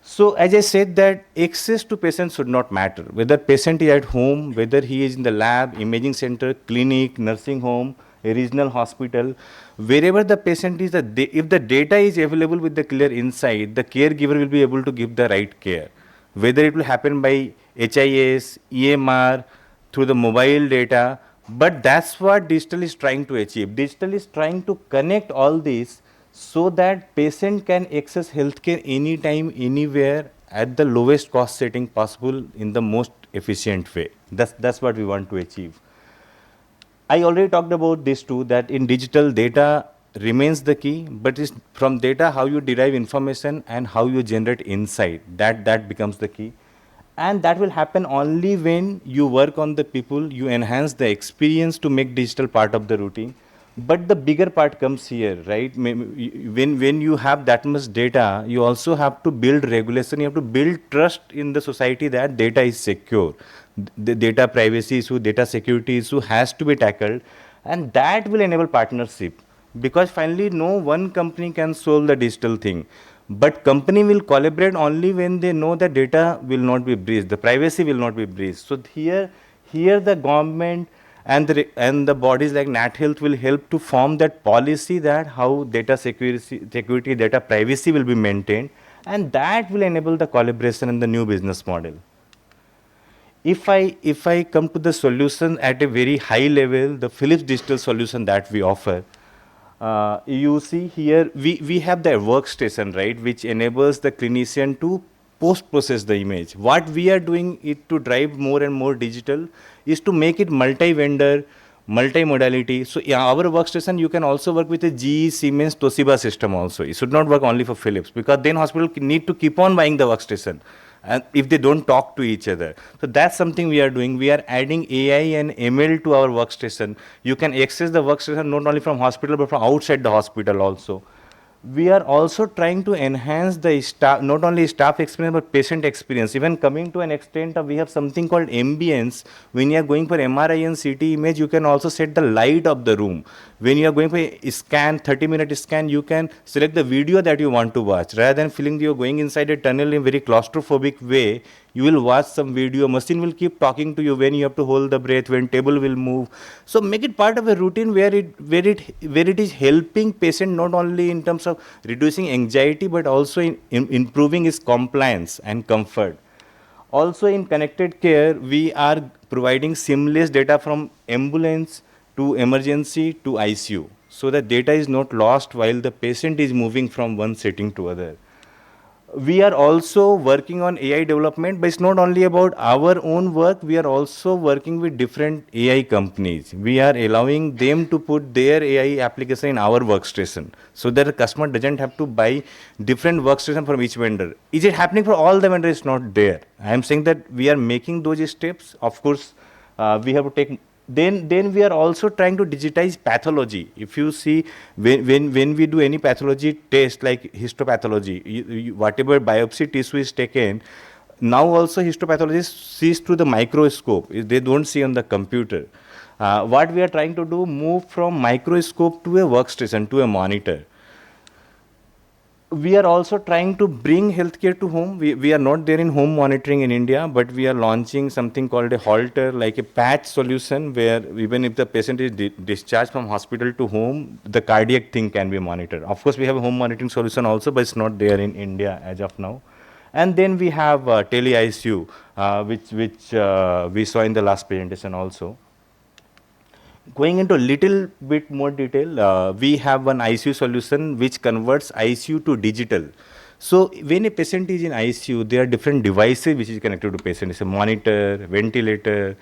So as I said, that access to patients should not matter. Whether patient is at home, whether he is in the lab, imaging center, clinic, nursing home, a regional hospital, wherever the patient is, if the data is available with the clear insight, the caregiver will be able to give the right care. Whether it will happen by HIS, EMR, through the mobile data, but that's what digital is trying to achieve. Digital is trying to connect all these so that patient can access healthcare anytime, anywhere, at the lowest cost setting possible in the most efficient way. That's what we want to achieve. I already talked about this too, that in digital, data remains the key, but it's from data how you derive information and how you generate insight, that becomes the key. And that will happen only when you work on the people, you enhance the experience to make digital part of the routine. But the bigger part comes here, right? When you have that much data, you also have to build regulation, you have to build trust in the society that data is secure. The data privacy issue, data security issue has to be tackled, and that will enable partnership. Because finally, no one company can solve the digital thing. But company will collaborate only when they know that data will not be breached, the privacy will not be breached. So here the government and the bodies like NATHEALTH will help to form that policy that how data security, data privacy will be maintained, and that will enable the collaboration and the new business model. If I come to the solution at a very high level, the Philips digital solution that we offer, you see here, we have the workstation, right, which enables the clinician to post-process the image. What we are doing it to drive more and more digital is to make it multi-vendor, multi-modality. So yeah, our workstation, you can also work with a GE, Siemens, Toshiba system also. It should not work only for Philips, because then hospital need to keep on buying the workstation, and if they don't talk to each other. So that's something we are doing. We are adding AI and ML to our workstation. You can access the workstation not only from hospital, but from outside the hospital also. We are also trying to enhance the staff, not only staff experience, but patient experience. Even coming to an extent of, we have something called ambience. When you are going for MRI and CT image, you can also set the light of the room. When you are going for a scan, 30-minute scan, you can select the video that you want to watch. Rather than feeling you are going inside a tunnel in a very claustrophobic way, you will watch some video. Machine will keep talking to you when you have to hold the breath, when table will move. So make it part of a routine where it is helping patient not only in terms of reducing anxiety, but also in improving his compliance and comfort. Also in connected care, we are providing seamless data from ambulance to emergency to ICU, so that data is not lost while the patient is moving from one setting to other. We are also working on AI development, but it's not only about our own work. We are also working with different AI companies. We are allowing them to put their AI application in our workstation, so that the customer doesn't have to buy different workstation from each vendor. Is it happening for all the vendors? It's not there. I am saying that we are making those steps. Of course, we have to take. Then we are also trying to digitize pathology. If you see, when we do any pathology test like histopathology, whatever biopsy tissue is taken, now also histopathologists sees through the microscope. They don't see on the computer. What we are trying to do, move from microscope to a workstation, to a monitor. We are also trying to bring healthcare to home. We are not there in home monitoring in India, but we are launching something called a halter, like a patch solution, where even if the patient is discharged from hospital to home, the cardiac thing can be monitored. Of course, we have a home monitoring solution also, but it's not there in India as of now. And then we have tele-ICU, which we saw in the last presentation also. Going into a little bit more detail, we have one ICU solution which converts ICU to digital. So when a patient is in ICU, there are different devices which is connected to patient. It's a monitor, ventilator,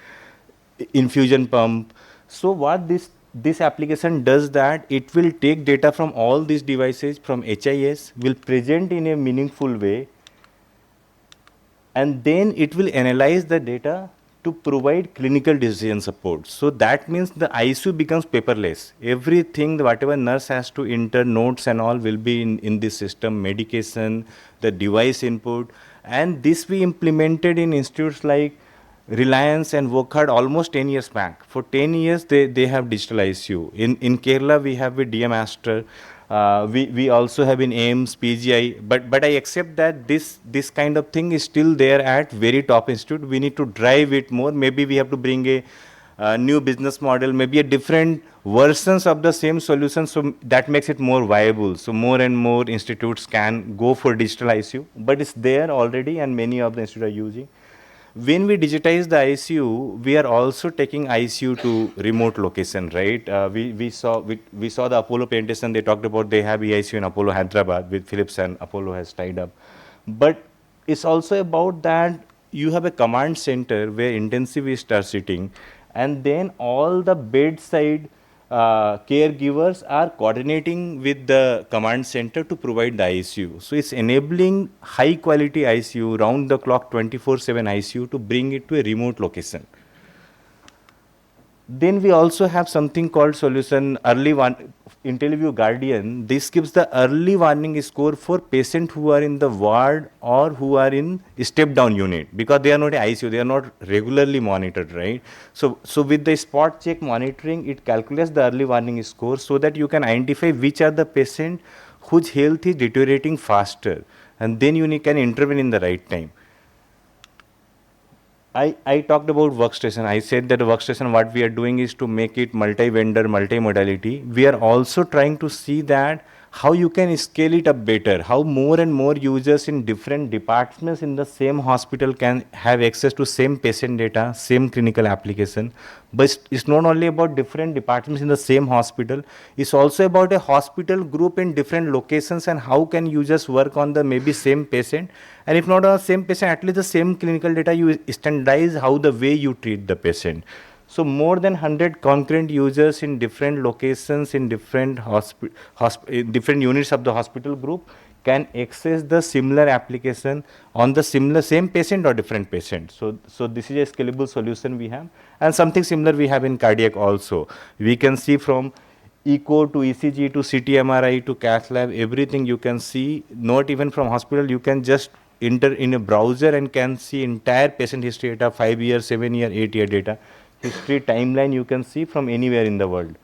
infusion pump. So what this application does, that it will take data from all these devices from HIS, will present in a meaningful way, and then it will analyze the data to provide clinical decision support. So that means the ICU becomes paperless. Everything, whatever nurse has to enter, notes and all, will be in this system, medication, the device input. And this we implemented in institutes like Reliance and Wokhard almost 10 years back. For 10 years, they have digital ICU. In Kerala, we have with DM Aster. We also have in AIMS, PGI, but I accept that this kind of thing is still there at very top institute. We need to drive it more. Maybe we have to bring a new business model, maybe a different versions of the same solution, so that makes it more viable. So more and more institutes can go for digital ICU, but it's there already, and many of the institutes are using. When we digitize the ICU, we are also taking ICU to remote location, right? We saw the Apollo presentation. They talked about they have EICU in Apollo Hyderabad with Philips, and Apollo has tied up. But it's also about that you have a command center where intensivists are sitting, and then all the bedside caregivers are coordinating with the command center to provide the ICU. So it's enabling high quality ICU, round the clock 24/7 ICU, to bring it to a remote location. Then we also have something called solution early IntelliView Guardian. This gives the early warning score for patients who are in the ward or who are in step down unit, because they are not ICU, they are not regularly monitored, right? So with the spot check monitoring, it calculates the early warning score so that you can identify which are the patients whose health is deteriorating faster, and then you can intervene in the right time. I talked about workstation. I said that workstation, what we are doing is to make it multi-vendor, multi-modality. We are also trying to see that how you can scale it up better, how more and more users in different departments in the same hospital can have access to same patient data, same clinical application. But it's not only about different departments in the same hospital, it's also about a hospital group in different locations, and how can users work on the maybe same patient, and if not on the same patient, at least the same clinical data, you standardize how the way you treat the patient. So more than 100 concurrent users in different locations, in different different units of the hospital group can access the similar application on the same patient or different patient. So this is a scalable solution we have, and something similar we have in cardiac also. We can see from echo to ECG to CT MRI to cath lab, everything you can see, not even from hospital, you can just enter in a browser and can see entire patient history data, 5 year, 7 year, 8 year data, history timeline you can see from anywhere in the world.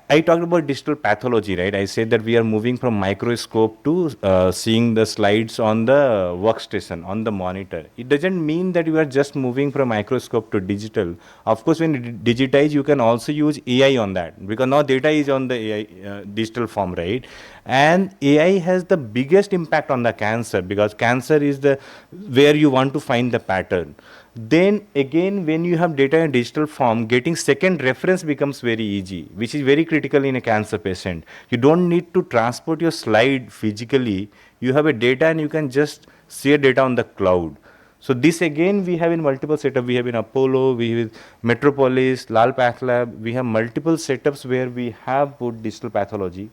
I talked about digital pathology, right? I said that we are moving from microscope to seeing the slides on the workstation, on the monitor. It doesn't mean that you are just moving from microscope to digital. Of course, when you digitize, you can also use AI on that, because now data is on the AI digital form, right? And AI has the biggest impact on the cancer, because cancer is the where you want to find the pattern. Then again, when you have data in digital form, getting second reference becomes very easy, which is very critical in a cancer patient. You don't need to transport your slide physically. You have a data and you can just share data on the cloud. So this again we have in multiple setups. We have in Apollo, we have Metropolis, Lal Path Lab. We have multiple setups where we have put digital pathology.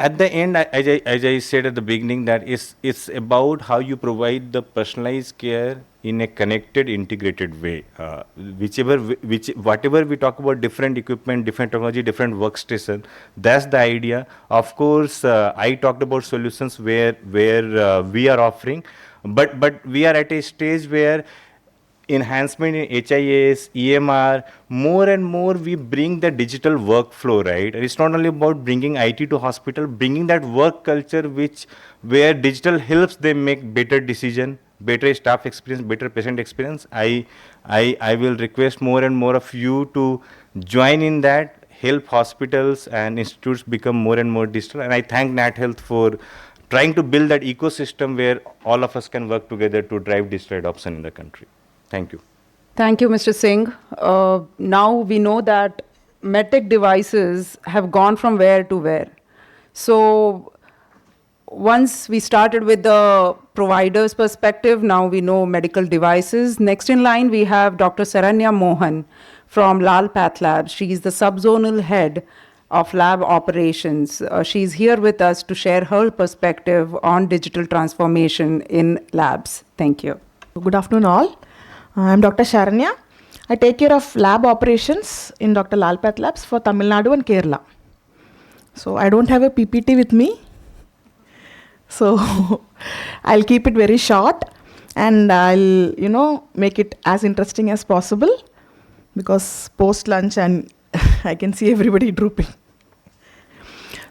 At the end, as I said at the beginning, that it's about how you provide the personalized care in a connected, integrated way. Whatever we talk about, different equipment, different technology, different workstation, that's the idea. Of course, I talked about solutions where we are offering, but we are at a stage where enhancement in HIS, EMR, more and more we bring the digital workflow, right? And it's not only about bringing IT to hospital, bringing that work culture where digital helps them make better decision, better staff experience, better patient experience. I will request more and more of you to join in that, help hospitals and institutes become more and more digital. And I thank NatHealth for trying to build that ecosystem where all of us can work together to drive digital adoption in the country. Thank you. Thank you, Mr. Singh. Now we know that medtech devices have gone from where to where. So once we started with the provider's perspective, now we know medical devices. Next in line, we have Dr. Saranya Mohan from Lal Path Labs. She is the subzonal head of lab operations. She's here with us to share her perspective on digital transformation in labs. Thank you. Good afternoon all. I'm Dr. Sharanya. I take care of lab operations in Dr. Lal Path Labs for Tamil Nadu and Kerala. So I don't have a PPT with me. So I'll keep it very short and I'll, make it as interesting as possible, because post lunch and I can see everybody drooping.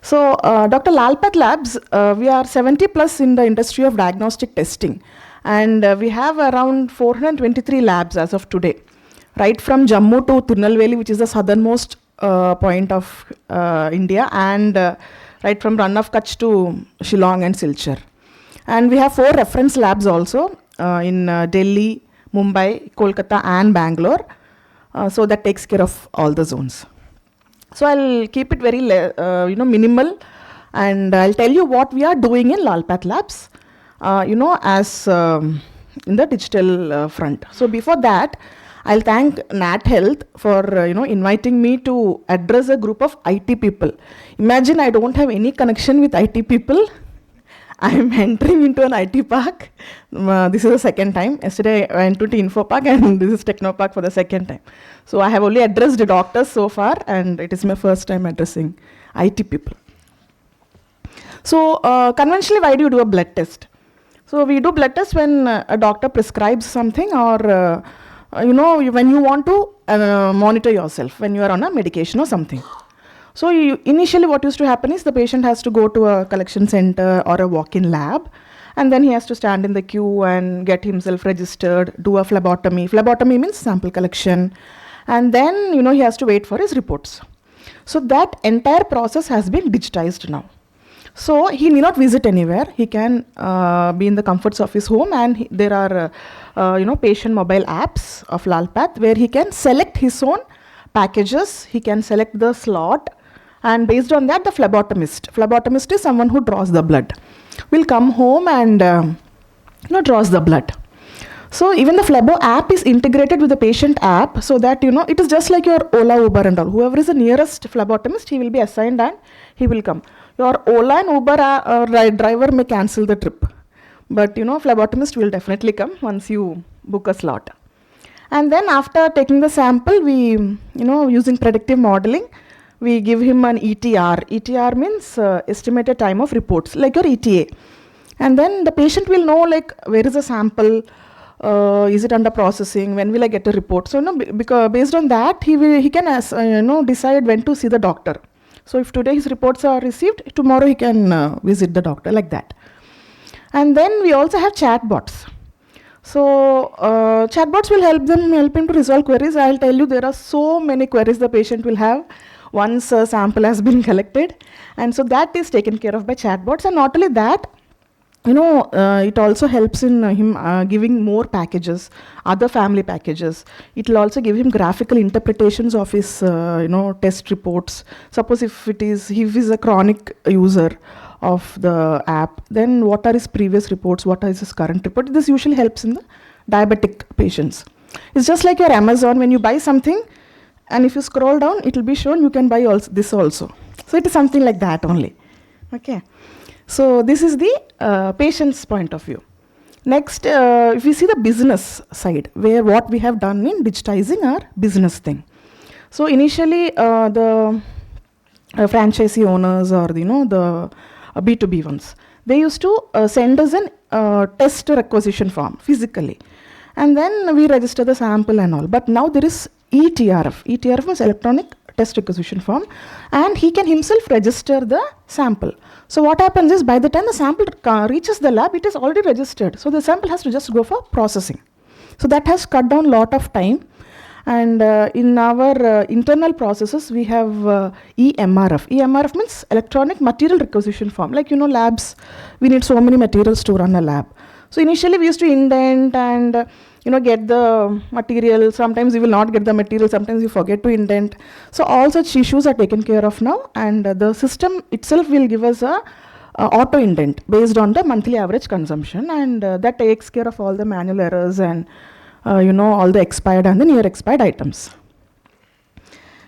So Dr. Lal Path Labs, we are 70 plus in the industry of diagnostic testing. And we have around 423 labs as of today, right from Jammu to Tirunelveli, which is the southernmost point of India, and right from Rann of Kutch to Shillong and Silchar. And we have 4 reference labs also in Delhi, Mumbai, Kolkata and Bangalore. So that takes care of all the zones. So I'll keep it very minimal, and I'll tell you what we are doing in Lal Path Labs. As in the digital front. So before that, I'll thank NatHealth for inviting me to address a group of IT people. Imagine I don't have any connection with IT people. I'm entering into an IT park. This is the second time. Yesterday I went to Info Park and this is Technopark for the second time. So I have only addressed the doctors so far, and it is my first time addressing IT people. So conventionally, why do you do a blood test? So we do blood tests when a doctor prescribes something, or when you want to monitor yourself, when you are on a medication or something. So initially what used to happen is the patient has to go to a collection center or a walk-in lab, and then he has to stand in the queue and get himself registered, do a phlebotomy. Phlebotomy means sample collection, and then he has to wait for his reports. So that entire process has been digitized now. So he need not visit anywhere. He can be in the comforts of his home, and there are patient mobile apps of Lal Path where he can select his own packages. He can select the slot, and based on that, the phlebotomist is someone who draws the blood, will come home and draws the blood. So even the Flebo app is integrated with the patient app, so that it is just like your Ola, Uber and all. Whoever is the nearest phlebotomist, he will be assigned and he will come. Your Ola and Uber driver may cancel the trip, but phlebotomist will definitely come once you book a slot. And then after taking the sample, we using predictive modeling, we give him an ETR. ETR means estimated time of reports, like your ETA. And then the patient will know, like, where is the sample, is it under processing, when will I get a report. So because based on that, he can decide when to see the doctor. So if today his reports are received, tomorrow he can visit the doctor, like that. And then we also have chatbots. So chatbots will help him to resolve queries. I'll tell you, there are so many queries the patient will have once a sample has been collected, and so that is taken care of by chatbots. And not only that, it also helps in him giving more packages, other family packages. It will also give him graphical interpretations of his test reports. Suppose if he is a chronic user of the app, then what are his previous reports, what is his current report. This usually helps in the diabetic patients. It's just like your Amazon, when you buy something, and if you scroll down, it will be shown you can buy this also. So it is something like that only. Okay. So this is the patient's point of view. Next, if we see the business side, where what we have done in digitizing our business thing. So initially, the franchisee owners, or the B2B ones, they used to send us an test requisition form physically, and then we register the sample and all. But now there is ETRF. ETRF is electronic test requisition form, and he can himself register the sample. So what happens is, by the time the sample reaches the lab, it is already registered. So the sample has to just go for processing. So that has cut down a lot of time. And in our internal processes, we have EMRF. EMRF means electronic material requisition form. Like, labs, we need so many materials to run a lab. So initially we used to indent and get the material. Sometimes we will not get the material, sometimes we forget to indent. So all such issues are taken care of now, and the system itself will give us a auto indent based on the monthly average consumption, and that takes care of all the manual errors and all the expired and the near expired items.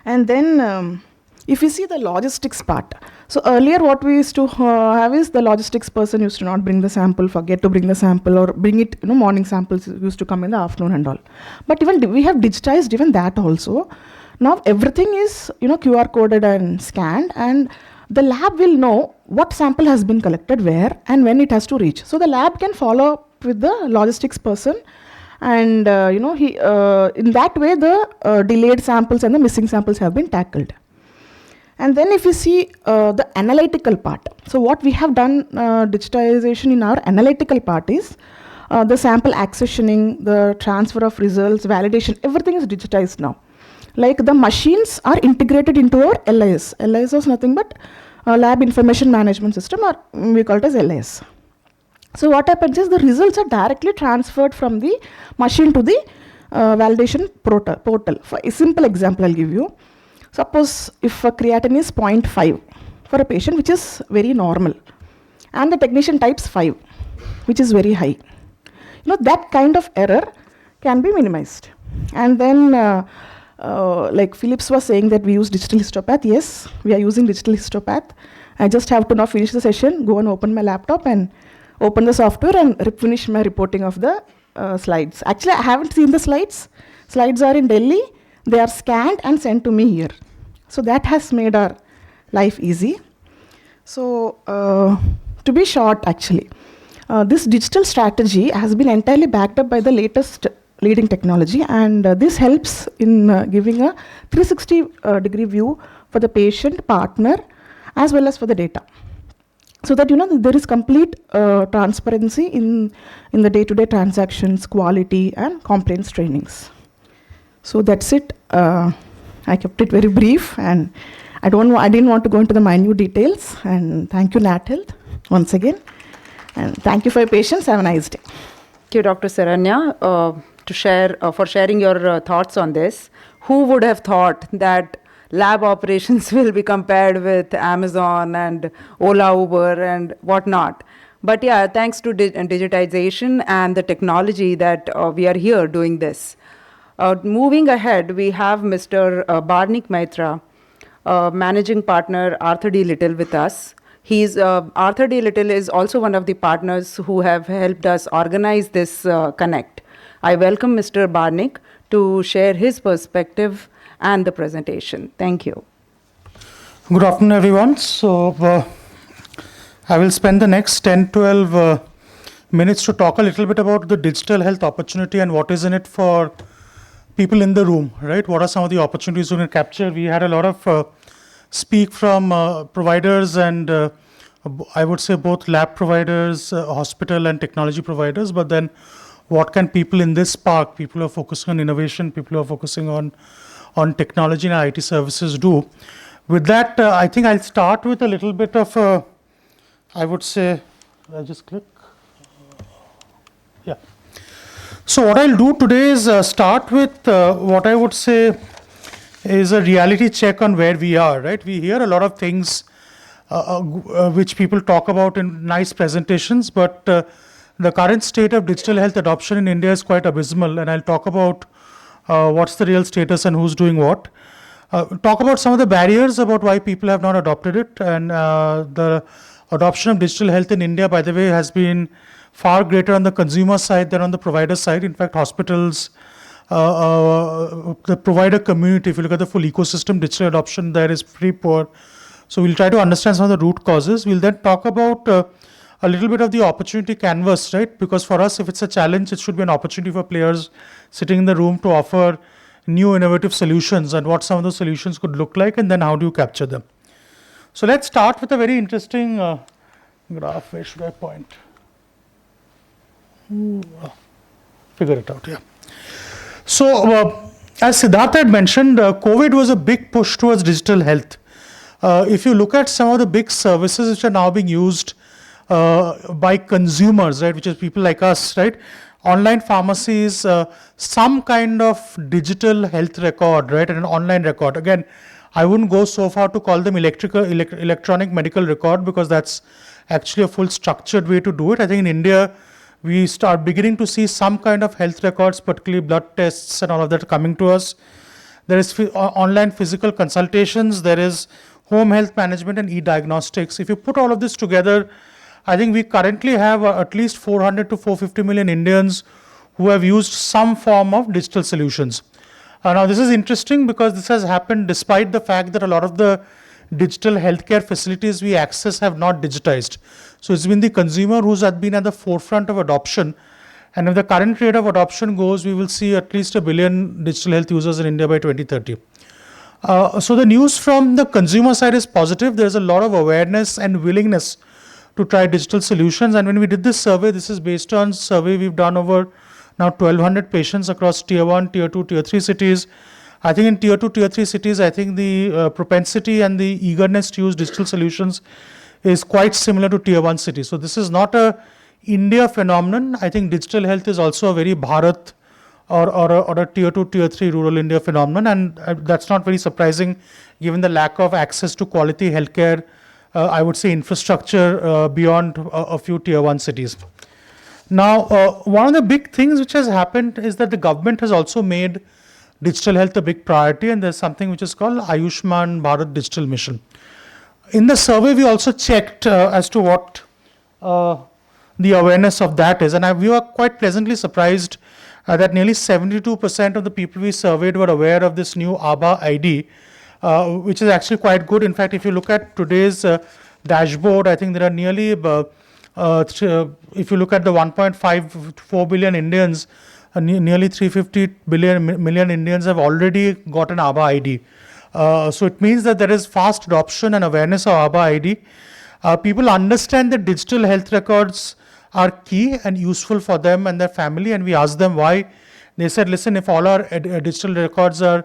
And then if you see the logistics part, so earlier what we used to have is the logistics person used to not bring the sample, forget to bring the sample, or bring it, morning samples used to come in the afternoon and all. But even we have digitized even that also. Now everything is QR coded and scanned, and the lab will know what sample has been collected where and when it has to reach. So the lab can follow up with the logistics person, and in that way the delayed samples and the missing samples have been tackled. And then if you see the analytical part, so what we have done digitization in our analytical part is the sample accessioning, the transfer of results, validation, everything is digitized now. Like the machines are integrated into our LIS. LIS is nothing but Lab Information Management System, or we call it as LIS. So what happens is the results are directly transferred from the machine to the validation portal. For a simple example I'll give you. Suppose if a creatinine is 0.5 for a patient, which is very normal, and the technician types 5, which is very high. That kind of error can be minimized. And then like Philips was saying that we use digital histopath. Yes, we are using digital histopath. I just have to now finish the session, go and open my laptop and open the software and finish my reporting of the slides. Actually, I haven't seen the slides. Slides are in Delhi. They are scanned and sent to me here. So that has made our life easy. So to be short, actually, this digital strategy has been entirely backed up by the latest leading technology, and this helps in giving a 360-degree view for the patient, partner, as well as for the data. So that there is complete transparency in the day-to-day transactions, quality, and compliance trainings. So that's it. I kept it very brief, and I didn't want to go into the minute details. And thank you, NATHEALTH, once again. And thank you for your patience. Have a nice day. Thank you, Dr. Saranya, for sharing your thoughts on this. Who would have thought that lab operations will be compared with Amazon and Ola, Uber, and whatnot? But yeah, thanks to digitization and the technology that we are here doing this. Moving ahead, we have Mr. Barnik Maitra, managing partner Arthur D. Little with us. Arthur D. Little is also one of the partners who have helped us organize this connect. I welcome Mr. Barnik to share his perspective and the presentation. Thank you. Good afternoon, everyone. So I will spend the next 10-12 minutes to talk a little bit about the digital health opportunity and what is in it for people in the room, right? What are some of the opportunities we can capture? We had a lot of speak from providers and I would say both lab providers, hospital and technology providers, but then what can people in this park, people who are focusing on innovation, people who are focusing on technology and IT services do? With that, I think I'll start with a little bit of I would say, I'll just click. Yeah. So what I'll do today is start with what I would say is a reality check on where we are, right? We hear a lot of things which people talk about in nice presentations, but the current state of digital health adoption in India is quite abysmal, and I'll talk about what's the real status and who's doing what. Talk about some of the barriers about why people have not adopted it, and the adoption of digital health in India, by the way, has been far greater on the consumer side than on the provider side. In fact, hospitals, the provider community, if you look at the full ecosystem, digital adoption there is pretty poor. So we'll try to understand some of the root causes. We'll then talk about a little bit of the opportunity canvas, right? Because for us, if it's a challenge, it should be an opportunity for players sitting in the room to offer new innovative solutions and what some of those solutions could look like, and then how do you capture them. So let's start with a very interesting graph. Where should I point? Figure it out, yeah. So as Siddhartha had mentioned, COVID was a big push towards digital health. If you look at some of the big services which are now being used by consumers, right, which is people like us, right, online pharmacies, some kind of digital health record, right, and an online record. Again, I wouldn't go so far to call them electronic medical record, because that's actually a full structured way to do it. I think in India, we start beginning to see some kind of health records, particularly blood tests and all of that coming to us. There is online physical consultations, there is home health management and e-diagnostics. If you put all of this together, I think we currently have at least 400 to 450 million Indians who have used some form of digital solutions. Now this is interesting because this has happened despite the fact that a lot of the digital healthcare facilities we access have not digitized. So it's been the consumer who's been at the forefront of adoption. And if the current rate of adoption goes, we will see at least 1 billion digital health users in India by 2030. So the news from the consumer side is positive. There's a lot of awareness and willingness to try digital solutions. And when we did this survey, this is based on survey we've done over now 1,200 patients across tier 1, tier 2, tier 3 cities. I think in tier 2, tier 3 cities, I think the propensity and the eagerness to use digital solutions is quite similar to tier 1 cities. So this is not a India phenomenon. I think digital health is also a very Bharat or a tier 2, tier 3 rural India phenomenon. And that's not very surprising given the lack of access to quality healthcare, I would say infrastructure beyond a few tier 1 cities. Now, one of the big things which has happened is that the government has also made digital health a big priority, and there's something which is called Ayushman Bharat Digital Mission. In the survey, we also checked as to what the awareness of that is, and we were quite pleasantly surprised that nearly 72% of the people we surveyed were aware of this new Aabha ID, which is actually quite good. In fact, if you look at today's dashboard, I think there are nearly if you look at the 1.54 billion Indians, nearly 350 million Indians have already got an Aabha ID. So it means that there is fast adoption and awareness of Aabha ID. People understand that digital health records are key and useful for them and their family, and we asked them why. They said, listen, if all our digital records are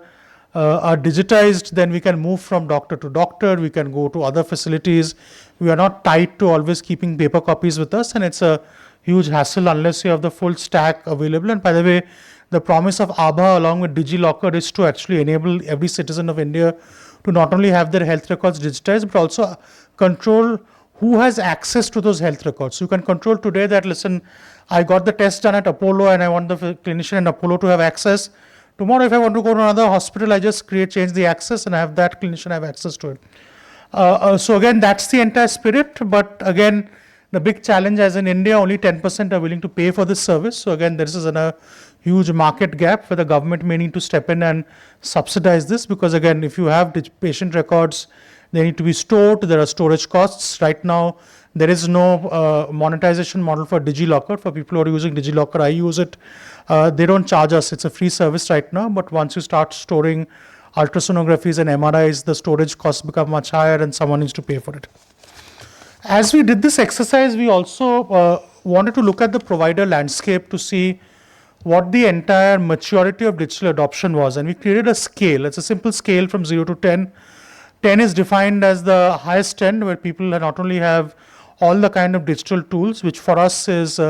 digitized, then we can move from doctor to doctor, we can go to other facilities. We are not tied to always keeping paper copies with us, and it's a huge hassle unless you have the full stack available. And by the way, the promise of Aabha along with DigiLocker is to actually enable every citizen of India to not only have their health records digitized, but also control who has access to those health records. So you can control today that, listen, I got the test done at Apollo and I want the clinician in Apollo to have access. Tomorrow, if I want to go to another hospital, I just change the access and I have that clinician have access to it. So again, that's the entire spirit. But again, the big challenge, as in India, only 10% are willing to pay for this service. So again, there is a huge market gap where the government may need to step in and subsidize this, because again, if you have patient records, they need to be stored. There are storage costs. Right now, there is no monetization model for DigiLocker. For people who are using DigiLocker, I use it. They don't charge us. It's a free service right now. But once you start storing ultrasonographies and MRIs, the storage costs become much higher and someone needs to pay for it. As we did this exercise, we also wanted to look at the provider landscape to see what the entire maturity of digital adoption was. And we created a scale. It's a simple scale from 0 to 10. 10 is defined as the highest end, where people not only have all the kind of digital tools, which for us is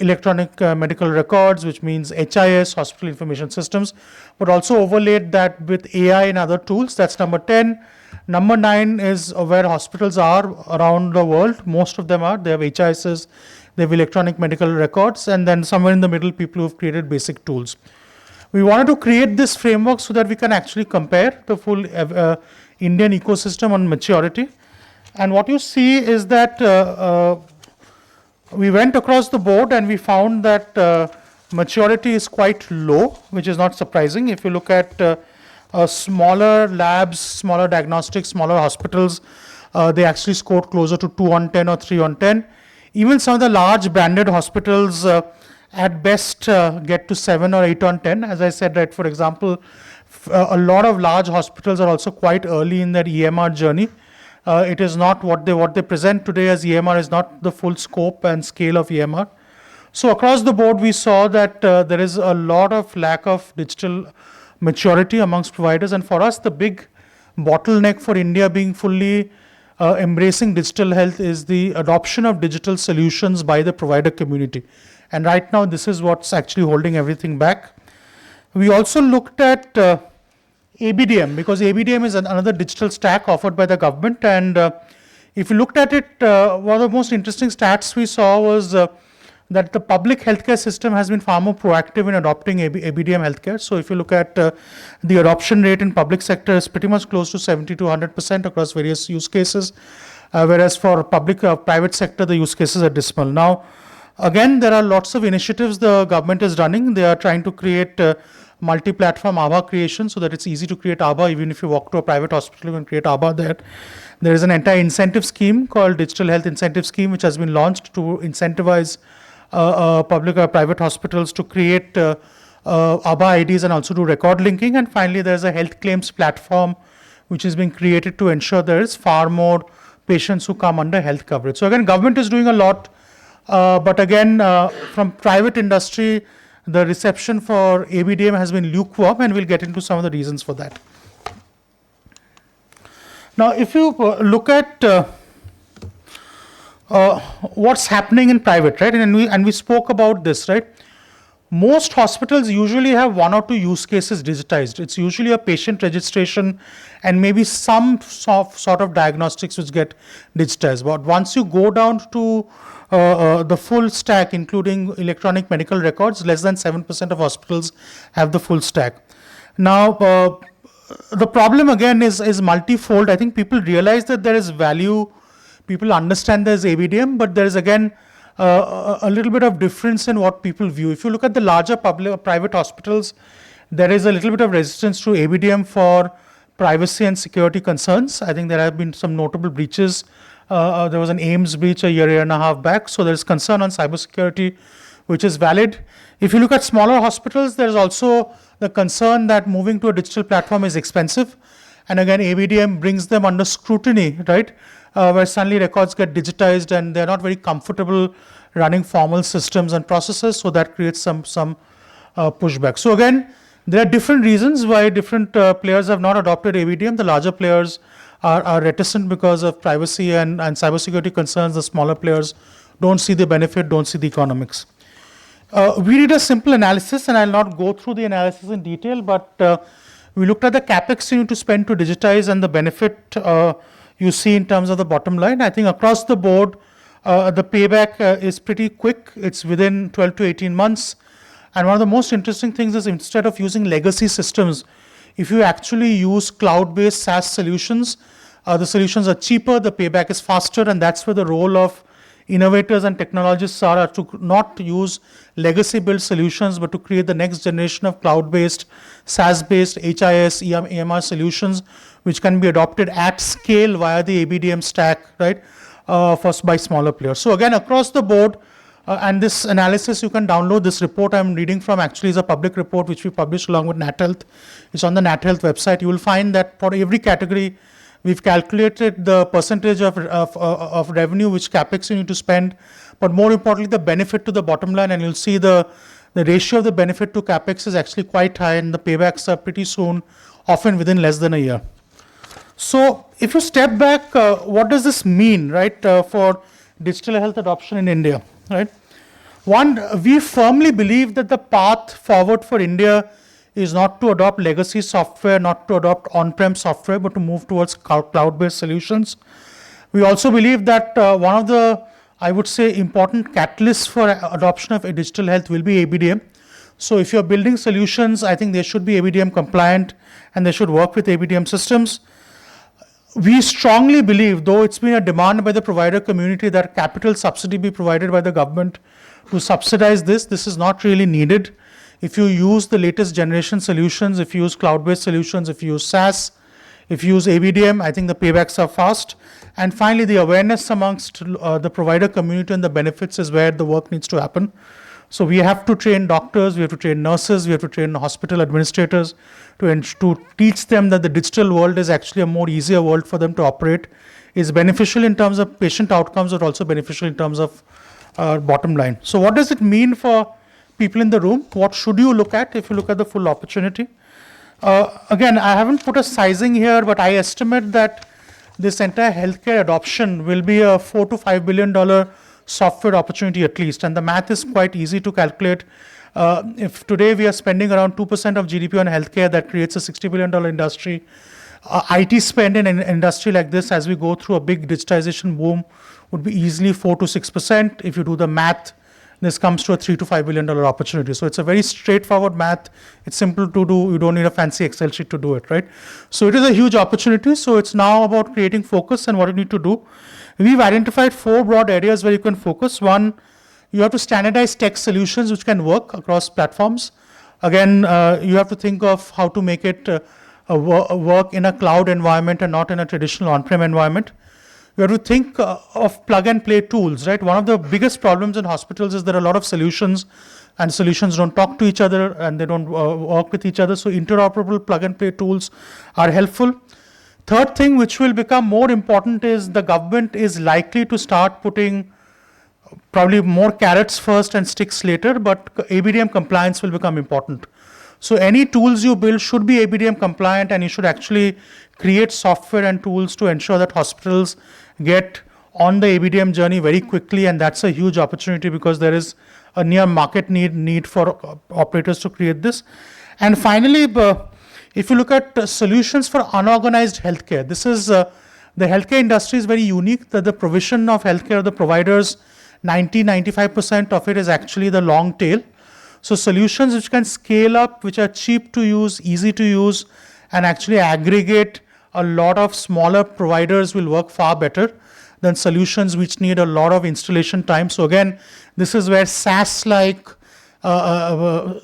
electronic medical records, which means HIS, hospital information systems, but also overlaid that with AI and other tools. That's number 10. Number 9 is where hospitals are around the world. Most of them are. They have HISs, they have electronic medical records, and then somewhere in the middle, people who have created basic tools. We wanted to create this framework so that we can actually compare the full Indian ecosystem on maturity. And what you see is that we went across the board and we found that maturity is quite low, which is not surprising. If you look at smaller labs, smaller diagnostics, smaller hospitals, they actually scored closer to 2 on 10 or 3 on 10. Even some of the large branded hospitals at best get to 7 or 8 on 10. As I said, right, for example, a lot of large hospitals are also quite early in their EMR journey. It is not what they present today as EMR is not the full scope and scale of EMR. So across the board, we saw that there is a lot of lack of digital maturity amongst providers. And for us, the big bottleneck for India being fully embracing digital health is the adoption of digital solutions by the provider community. And right now, this is what's actually holding everything back. We also looked at ABDM, because ABDM is another digital stack offered by the government. And if you looked at it, one of the most interesting stats we saw was that the public healthcare system has been far more proactive in adopting ABDM healthcare. So if you look at the adoption rate in public sector is pretty much close to 70 to 100% across various use cases, whereas for private sector, the use cases are dismal. Now, again, there are lots of initiatives the government is running. They are trying to create multi-platform ABHA creation so that it's easy to create ABHA. Even if you walk to a private hospital, you can create ABHA there. There is an entire incentive scheme called Digital Health Incentive Scheme, which has been launched to incentivize public or private hospitals to create ABHA IDs and also do record linking. And finally, there's a health claims platform which is being created to ensure there is far more patients who come under health coverage. So again, government is doing a lot, but again, from private industry, the reception for ABDM has been lukewarm, and we'll get into some of the reasons for that. Now, if you look at what's happening in private, right, and we spoke about this, right, most hospitals usually have 1 or 2 use cases digitized. It's usually a patient registration and maybe some sort of diagnostics which get digitized. But once you go down to the full stack, including electronic medical records, less than 7% of hospitals have the full stack. Now, the problem again is multifold. I think people realize that there is value. People understand there's ABDM, but there is again a little bit of difference in what people view. If you look at the larger private hospitals, there is a little bit of resistance to ABDM for privacy and security concerns. I think there have been some notable breaches. There was an AIMS breach a year and a half back. So there is concern on cybersecurity, which is valid. If you look at smaller hospitals, there is also the concern that moving to a digital platform is expensive. And again, ABDM brings them under scrutiny, right? Where suddenly records get digitized and they're not very comfortable running formal systems and processes. So that creates some pushback. So again, there are different reasons why different players have not adopted ABDM. The larger players are reticent because of privacy and cybersecurity concerns. The smaller players don't see the benefit, don't see the economics. We did a simple analysis, and I'll not go through the analysis in detail, but we looked at the capex you need to spend to digitize and the benefit you see in terms of the bottom line. I think across the board, the payback is pretty quick. It's within 12 to 18 months. And one of the most interesting things is instead of using legacy systems, if you actually use cloud-based SaaS solutions, the solutions are cheaper, the payback is faster, and that's where the role of innovators and technologists are to not use legacy-built solutions, but to create the next generation of cloud-based, SaaS-based HIS, EMR solutions, which can be adopted at scale via the ABDM stack, right, by smaller players. So again, across the board, and this analysis, you can download this report I'm reading from, actually is a public report which we published along with NATHEALTH. It's on the NATHEALTH website. You will find that for every category, we've calculated the percentage of revenue which CapEx you need to spend, but more importantly, the benefit to the bottom line. And you'll see the ratio of the benefit to CapEx is actually quite high, and the paybacks are pretty soon, often within less than a year. So if you step back, what does this mean, right, for digital health adoption in India, right? One, we firmly believe that the path forward for India is not to adopt legacy software, not to adopt on-prem software, but to move towards cloud-based solutions. We also believe that one of the, I would say, important catalysts for adoption of digital health will be ABDM. So if you're building solutions, I think they should be ABDM compliant and they should work with ABDM systems. We strongly believe, though it's been a demand by the provider community, that capital subsidy be provided by the government to subsidize this. This is not really needed. If you use the latest generation solutions, if you use cloud-based solutions, if you use SaaS, if you use ABDM, I think the paybacks are fast. And finally, the awareness amongst the provider community and the benefits is where the work needs to happen. So we have to train doctors, we have to train nurses, we have to train hospital administrators to teach them that the digital world is actually a more easier world for them to operate, is beneficial in terms of patient outcomes, but also beneficial in terms of bottom line. So what does it mean for people in the room? What should you look at if you look at the full opportunity? Again, I haven't put a sizing here, but I estimate that this entire healthcare adoption will be a $4 to $5 billion software opportunity at least. And the math is quite easy to calculate. If today we are spending around 2% of GDP on healthcare, that creates a $60 billion industry. IT spend in an industry like this, as we go through a big digitization boom, would be easily 4 to 6%. If you do the math, this comes to a $3 to $5 billion opportunity. So it's a very straightforward math. It's simple to do. You don't need a fancy Excel sheet to do it, right? So it is a huge opportunity. So it's now about creating focus and what you need to do. We've identified 4 broad areas where you can focus. One, you have to standardize tech solutions which can work across platforms. Again, you have to think of how to make it work in a cloud environment and not in a traditional on-prem environment. You have to think of plug-and-play tools, right? One of the biggest problems in hospitals is there are a lot of solutions, and solutions don't talk to each other and they don't work with each other. So interoperable plug-and-play tools are helpful. Third thing, which will become more important, is the government is likely to start putting probably more carrots first and sticks later, but ABDM compliance will become important. So any tools you build should be ABDM compliant, and you should actually create software and tools to ensure that hospitals get on the ABDM journey very quickly, and that's a huge opportunity because there is a near market need for operators to create this. And finally, if you look at solutions for unorganized healthcare, this is the healthcare industry is very unique, that the provision of healthcare, the providers, 95% of it is actually the long tail. So solutions which can scale up, which are cheap to use, easy to use, and actually aggregate a lot of smaller providers will work far better than solutions which need a lot of installation time. So again, this is where SaaS-like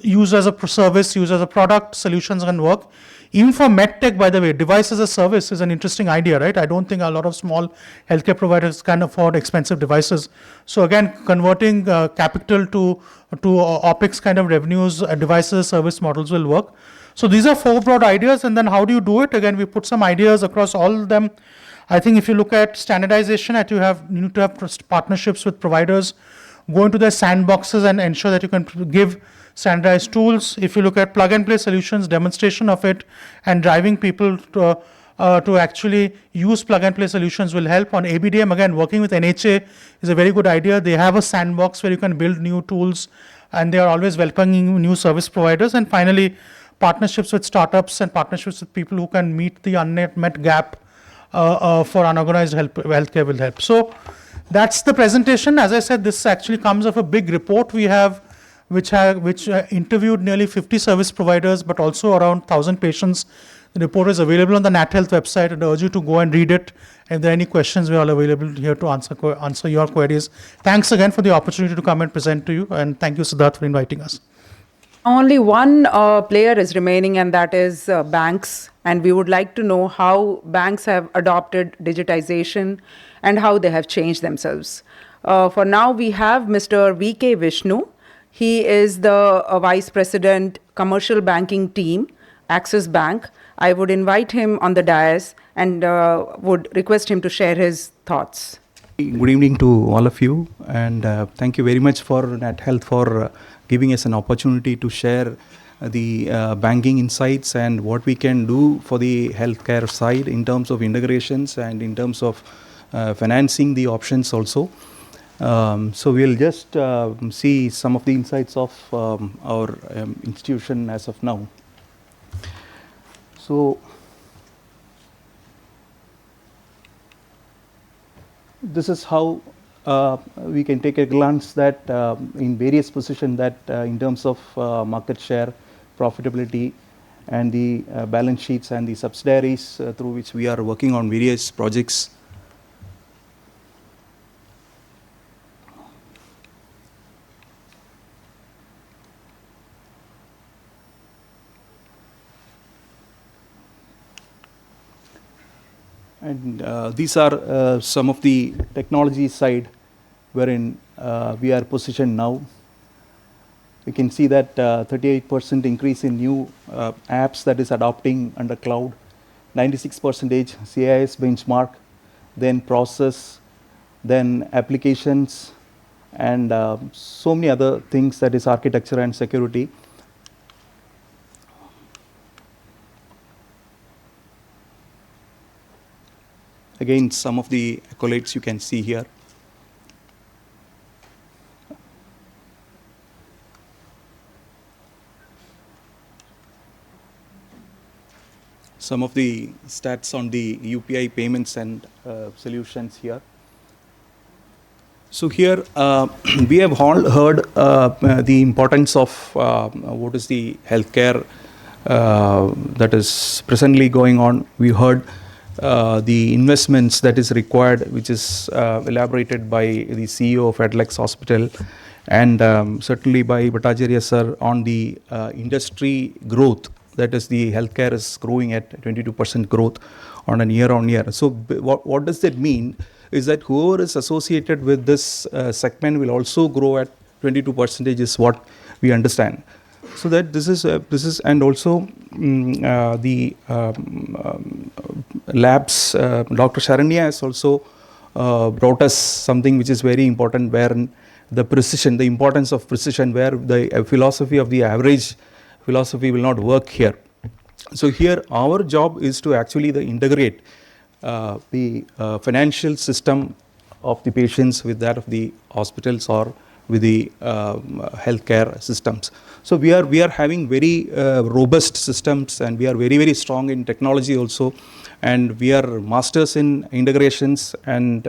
use as a service, use as a product solutions can work. Even for medtech, by the way, device as a service is an interesting idea, right? I don't think a lot of small healthcare providers can afford expensive devices. So again, converting capital to OpEx kind of revenues, device as a service models will work. So these are 4 broad ideas, and then how do you do it? Again, we put some ideas across all of them. I think if you look at standardization, that you need to have partnerships with providers, go into their sandboxes and ensure that you can give standardized tools. If you look at plug-and-play solutions, demonstration of it, and driving people to actually use plug-and-play solutions will help. On ABDM, again, working with NHA is a very good idea. They have a sandbox where you can build new tools, and they are always welcoming new service providers. And finally, partnerships with startups and partnerships with people who can meet the unmet gap for unorganized healthcare will help. So that's the presentation. As I said, this actually comes of a big report we have, which interviewed nearly 50 service providers, but also around 1,000 patients. The report is available on the NATHEALTH website, and I urge you to go and read it. If there are any questions, we are all available here to answer your queries. Thanks again for the opportunity to come and present to you, and thank you, Siddharth, for inviting us. Only one player is remaining, and that is banks. And we would like to know how banks have adopted digitization and how they have changed themselves. For now, we have Mr. V.K. Vishnu. He is the Vice President, Commercial Banking Team, Axis Bank. I would invite him on the dais and would request him to share his thoughts. Good evening to all of you, and thank you very much for NatHealth for giving us an opportunity to share the banking insights and what we can do for the healthcare side in terms of integrations and in terms of financing the options also. So we'll just see some of the insights of our institution as of now. So this is how we can take a glance that in various positions that in terms of market share, profitability, and the balance sheets and the subsidiaries through which we are working on various projects. And these are some of the technology side wherein we are positioned now. We can see that 38% increase in new apps that is adopting under cloud, 96% CIS benchmark, then process, then applications, and so many other things, that is architecture and security. Again, some of the accolades you can see here. Some of the stats on the UPI payments and solutions here. So here we have all heard the importance of what is the healthcare that is presently going on. We heard the investments that is required, which is elaborated by the CEO of Adlex Hospital, and certainly by Bhattacharya sir on the industry growth. That is, the healthcare is growing at 22% growth on a year-on-year. So what does that mean? Is that whoever is associated with this segment will also grow at 22% is what we understand. So that this is and also the labs, Dr. Sharanya has also brought us something which is very important, where the precision, the importance of precision, where the philosophy of the average philosophy will not work here. So here our job is to actually integrate the financial system of the patients with that of the hospitals or with the healthcare systems. So we are having very robust systems, and we are very, very strong in technology also, and we are masters in integrations, and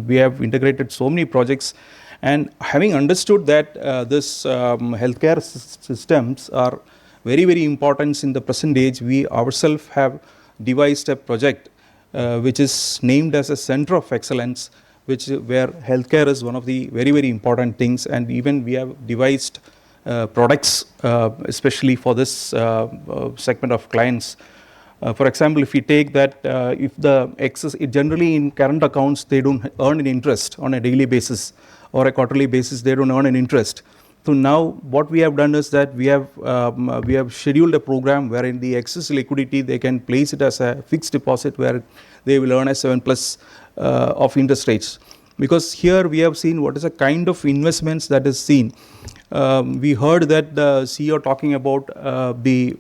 we have integrated so many projects. And having understood that this healthcare systems are very, very important in the present age, we ourselves have devised a project which is named as a Center of Excellence, where healthcare is one of the very, very important things. And even we have devised products especially for this segment of clients. For example, if we take that, if the excess, generally in current accounts, they don't earn an interest on a daily basis or a quarterly basis, they don't earn an interest. So now what we have done is that we have scheduled a program wherein the excess liquidity, they can place it as a fixed deposit where they will earn a 7+ of interest rates. Because here we have seen what is a kind of investments that is seen. We heard that the CEO talking about the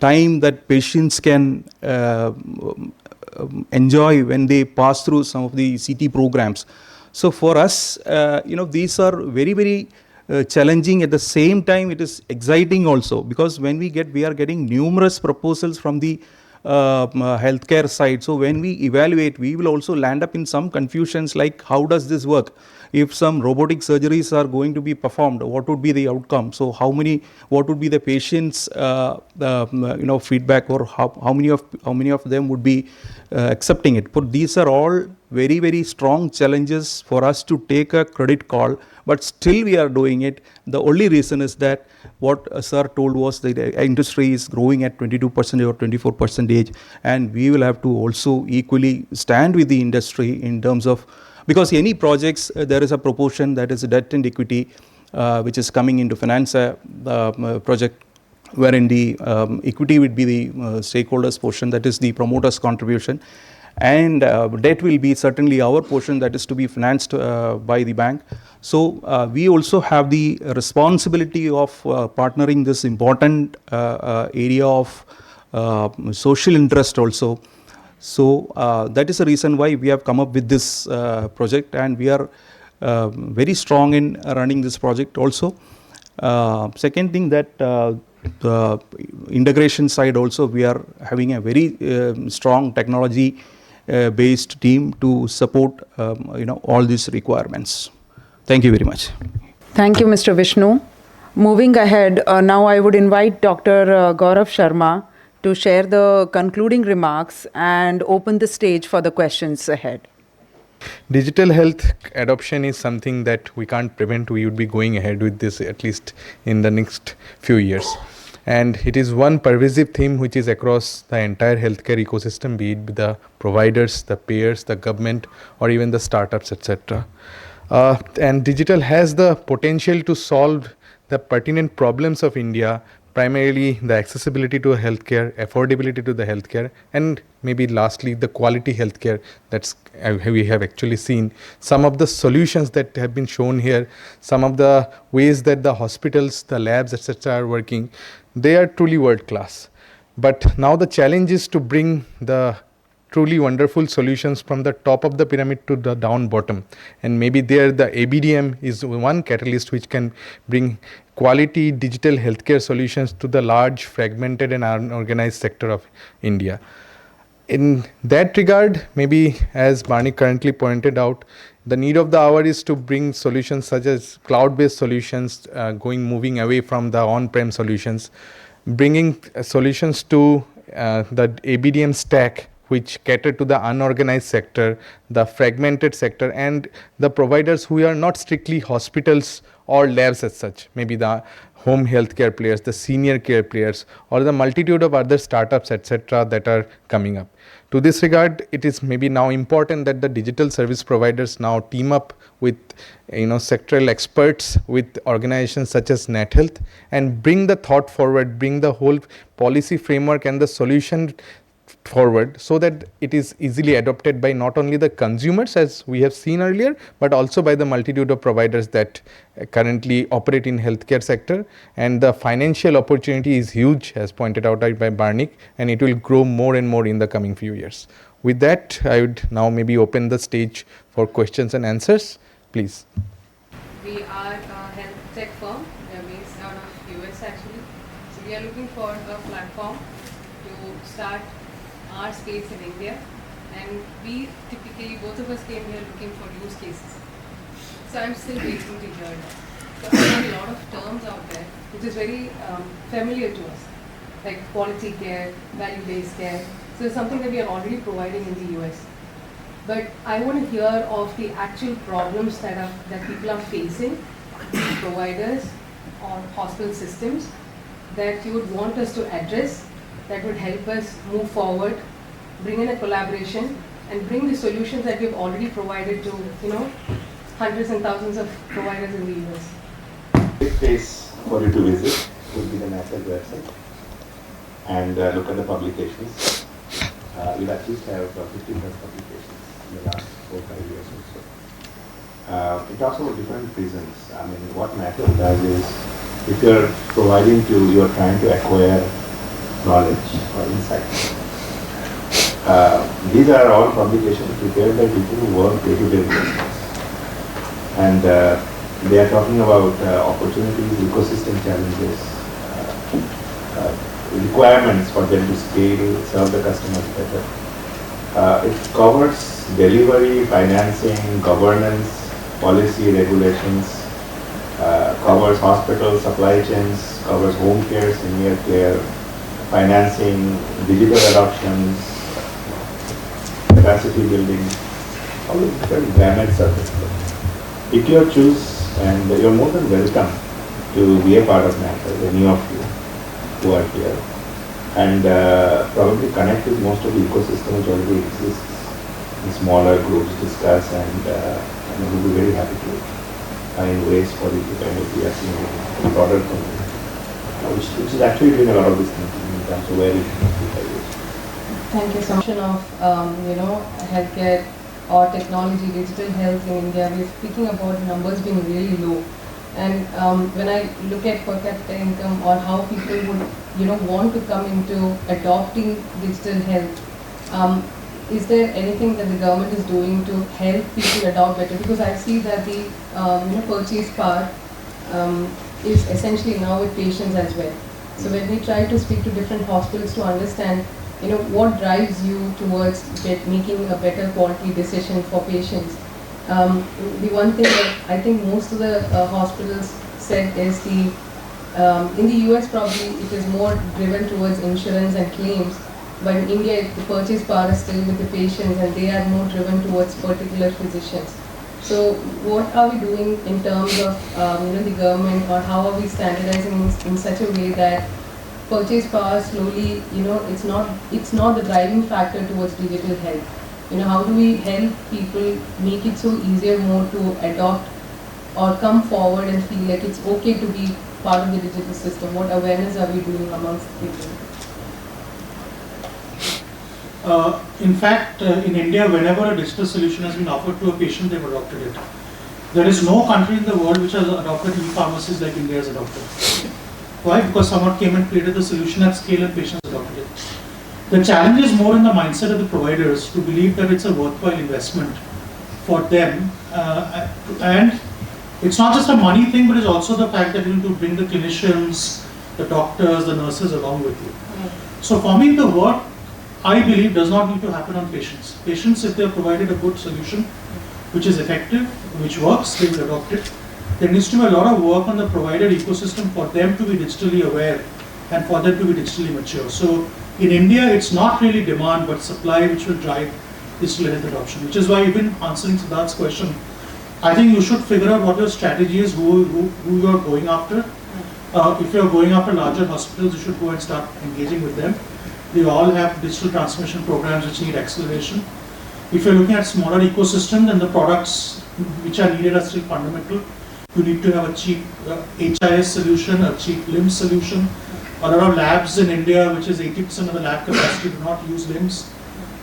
time that patients can enjoy when they pass through some of the CT programs. So for us, these are very, very challenging. At the same time, it is exciting also, because when we are getting numerous proposals from the healthcare side. So when we evaluate, we will also land up in some confusions like how does this work? If some robotic surgeries are going to be performed, what would be the outcome? So what would be the patient's feedback, or how many of them would be accepting it? But these are all very, very strong challenges for us to take a credit call, but still we are doing it. The only reason is that what sir told was that the industry is growing at 22% or 24%, and we will have to also equally stand with the industry in terms of, because any projects, there is a proportion that is debt and equity, which is coming into finance project, wherein the equity would be the stakeholders portion, that is the promoters contribution, and debt will be certainly our portion, that is to be financed by the bank. So we also have the responsibility of partnering this important area of social interest also. So that is the reason why we have come up with this project, and we are very strong in running this project also. Second thing, that the integration side also, we are having a very strong technology based team to support all these requirements. Thank you very much. Thank you, Mr. Vishnu. Moving ahead, now I would invite Dr. Gaurav Sharma to share the concluding remarks and open the stage for the questions ahead. Digital health adoption is something that we can't prevent. We would be going ahead with this at least in the next few years. And it is one pervasive theme which is across the entire healthcare ecosystem, be it the providers, the payers, the government, or even the startups, etc. And digital has the potential to solve the pertinent problems of India, primarily the accessibility to healthcare, affordability to the healthcare, and maybe lastly the quality healthcare. That's we have actually seen some of the solutions that have been shown here, some of the ways that the hospitals, the labs, etc. are working. They are truly world class. But now the challenge is to bring the truly wonderful solutions from the top of the pyramid to the down bottom. And maybe there the ABDM is one catalyst which can bring quality digital healthcare solutions to the large, fragmented and unorganized sector of India. In that regard, maybe as Barney currently pointed out, the need of the hour is to bring solutions such as cloud-based solutions, moving away from the on-prem solutions, bringing solutions to the ABDM stack, which cater to the unorganized sector, the fragmented sector, and the providers who are not strictly hospitals or labs as such, maybe the home healthcare players, the senior care players, or the multitude of other startups, etc. that are coming up. To this regard, it is maybe now important that the digital service providers now team up with sectoral experts, with organizations such as NATHEALTH, and bring the thought forward, bring the whole policy framework and the solution forward, so that it is easily adopted by not only the consumers, as we have seen earlier, but also by the multitude of providers that currently operate in healthcare sector. And the financial opportunity is huge, as pointed out by Barnick, and it will grow more and more in the coming few years. With that, I would now maybe open the stage for questions and answers. Please. We are a health tech firm. We are based out of US actually. So we are looking for a platform to start our space in India, and we typically, both of us came here looking for use cases. So I'm still waiting to hear that. So I have a lot of terms out there which is very familiar to us, like quality care, value-based care. So it's something that we are already providing in the US. But I want to hear of the actual problems that people are facing, providers or hospital systems, that you would want us to address, that would help us move forward, bring in a collaboration, and bring the solutions that we've already provided to, hundreds and thousands of providers in the US. The place for you to visit would be the NATHEALTH website, and look at the publications. We'll at least have 50+ publications in the last 4-5 years or so. It talks about different reasons. I mean, what NATHEALTH does is, if you're trying to acquire knowledge or insight. These are all publications prepared by people who work day-to-day business. And they are talking about opportunities, ecosystem challenges, requirements for them to scale, serve the customers better. It covers delivery, financing, governance, policy, regulations, covers hospital supply chains, covers home care, senior care, financing, digital adoptions, capacity building, all the different gamuts of it. Pick your choose, and you're more than welcome to be a part of NATHEALTH, any of you who are here, and probably connect with most of the ecosystem which already exists in smaller groups, discuss, and we'll be very happy to find ways for you to kind of be a broader community, which is actually doing a lot of this thinking in terms of where it should be. Thank you so much. Of healthcare or technology, digital health in India, we're speaking about numbers being really low. And when I look at per capita income or how people would, want to come into adopting digital health, is there anything that the government is doing to help people adopt better? Because I see that the purchase part is essentially now with patients as well. So when we try to speak to different hospitals to understand, what drives you towards making a better quality decision for patients. The one thing that I think most of the hospitals said is in the US probably it is more driven towards insurance and claims, but in India the purchase power is still with the patients and they are more driven towards particular physicians. So what are we doing in terms of the government, or how are we standardizing in such a way that purchase power slowly, it's not the driving factor towards digital health? How do we help people make it so easier more to adopt or come forward and feel like it's okay to be part of the digital system? What awareness are we doing amongst people? In fact, in India, whenever a digital solution has been offered to a patient, they've adopted it. There is no country in the world which has adopted e-pharmacies like India has adopted. Why? Because someone came and created the solution at scale and patients adopted it. The challenge is more in the mindset of the providers to believe that it's a worthwhile investment for them. And it's not just a money thing, but it's also the fact that you need to bring the clinicians, the doctors, the nurses along with you. So for me, the work, I believe, does not need to happen on patients. Patients, if they are provided a good solution, which is effective, which works, they will adopt it. There needs to be a lot of work on the provider ecosystem for them to be digitally aware and for them to be digitally mature. So in India, it's not really demand but supply which will drive digital health adoption, which is why even answering Siddharth's question, I think you should figure out what your strategy is, who you are going after. If you are going after larger hospitals, you should go and start engaging with them. They all have digital transformation programs which need acceleration. If you're looking at smaller ecosystems, then the products which are needed are still fundamental. You need to have a cheap HIS solution, a cheap LIMS solution. A lot of labs in India, which is 80% of the lab capacity, do not use LIMS.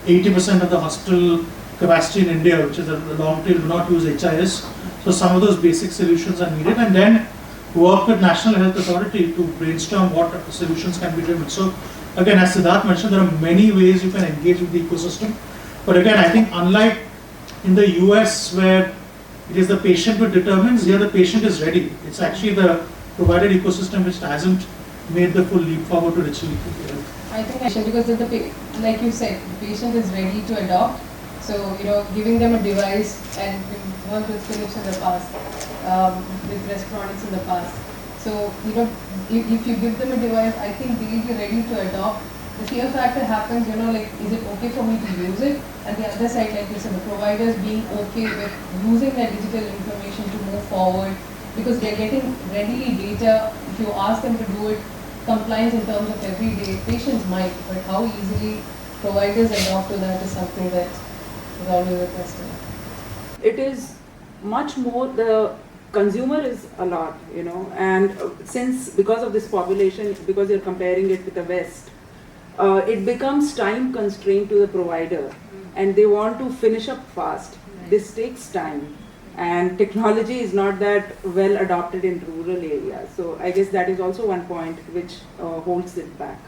80% of the hospital capacity in India, which is a long tail, do not use HIS. So some of those basic solutions are needed, and then work with National Health Authority to brainstorm what solutions can be driven. So again, as Siddharth mentioned, there are many ways you can engage with the ecosystem. But again, I think unlike in the US where it is the patient who determines, here the patient is ready. It's actually the provider ecosystem which hasn't made the full leap forward to digital health. I think because like you said, the patient is ready to adopt. So, giving them a device, and we worked with Philips in the past, with Respironics in the past. So, if you give them a device, I think they'll be ready to adopt. The fear factor happens, is it okay for me to use it? And the other side, like you said, the providers being okay with using their digital information to move forward, because they're getting readily data. If you ask them to do it, compliance in terms of every day, patients might, but how easily providers adopt to that is something that is always a question. It is much more, the consumer is a lot, and because of this population, because you're comparing it with the West, it becomes time constrained to the provider, and they want to finish up fast. This takes time, and technology is not that well adopted in rural areas. So I guess that is also one point which holds it back.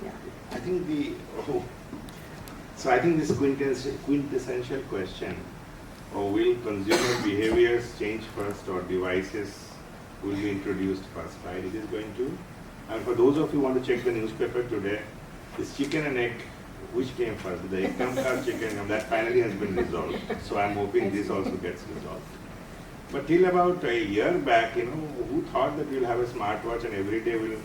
Yeah. I think this quintessential question, will consumer behaviors change first or devices will be introduced first, right? It is going to And for those of you who want to check the newspaper today, is chicken and egg, which came first? The egg comes or chicken comes? That finally has been resolved. So I'm hoping this also gets resolved. But till about a year back, who thought that we'll have a smartwatch and every day we'll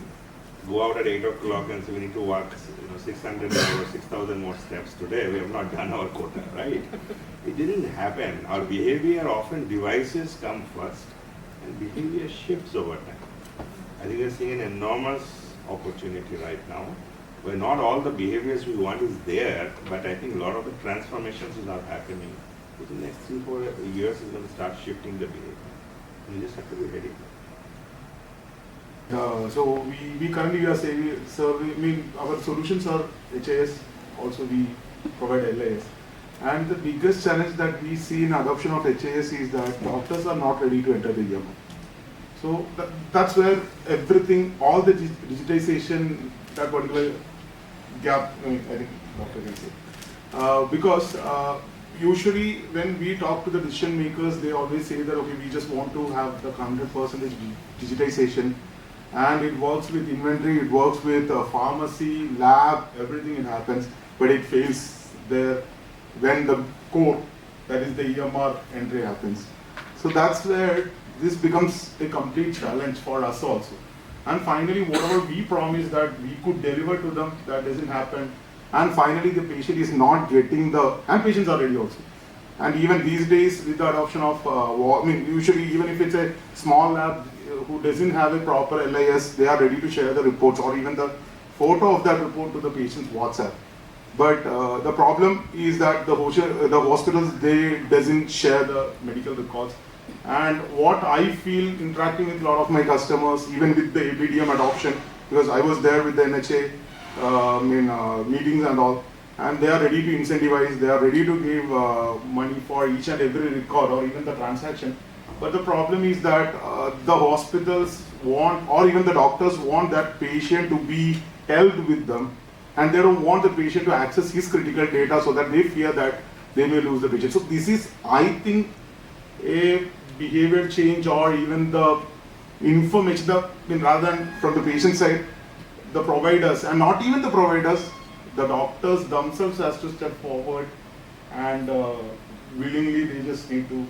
go out at 8 o'clock and say we need to walk 600 or 6,000 more steps today. We have not done our quota, right? It didn't happen. Our behavior, often devices come first and behavior shifts over time. I think we're seeing an enormous opportunity right now where not all the behaviors we want is there, but I think a lot of the transformations is not happening. Within the next 3-4 years is going to start shifting the behavior. You just have to be ready. So we currently are serving, our solutions are HIS, also we provide LIS. And the biggest challenge that we see in adoption of HIS is that doctors are not ready to enter the EMR. So that's where everything, all the digitization, that particular gap, I think doctor can say. Because usually when we talk to the decision makers, they always say that, okay, we just want to have the 100% digitization. And it works with inventory, it works with pharmacy, lab, everything it happens, but it fails there when the core, that is the EMR entry happens. So that's where this becomes a complete challenge for us also. And finally, whatever we promised that we could deliver to them, that doesn't happen. And finally, the patient is not getting and patients are ready also. And even these days, with the adoption of, usually even if it's a small lab who doesn't have a proper LIS, they are ready to share the reports or even the photo of that report to the patient's WhatsApp. But the problem is that the hospitals, they doesn't share the medical records. And what I feel interacting with a lot of my customers, even with the ABDM adoption, because I was there with the NHA meetings and all, and they are ready to incentivize, they are ready to give money for each and every record or even the transaction. But the problem is that the hospitals want, or even the doctors want that patient to be held with them, and they don't want the patient to access his critical data so that they fear that they may lose the patient. So this is, I think, a behavior change or even the information, rather than from the patient side, the providers, and not even the providers, the doctors themselves has to step forward and willingly they just need to,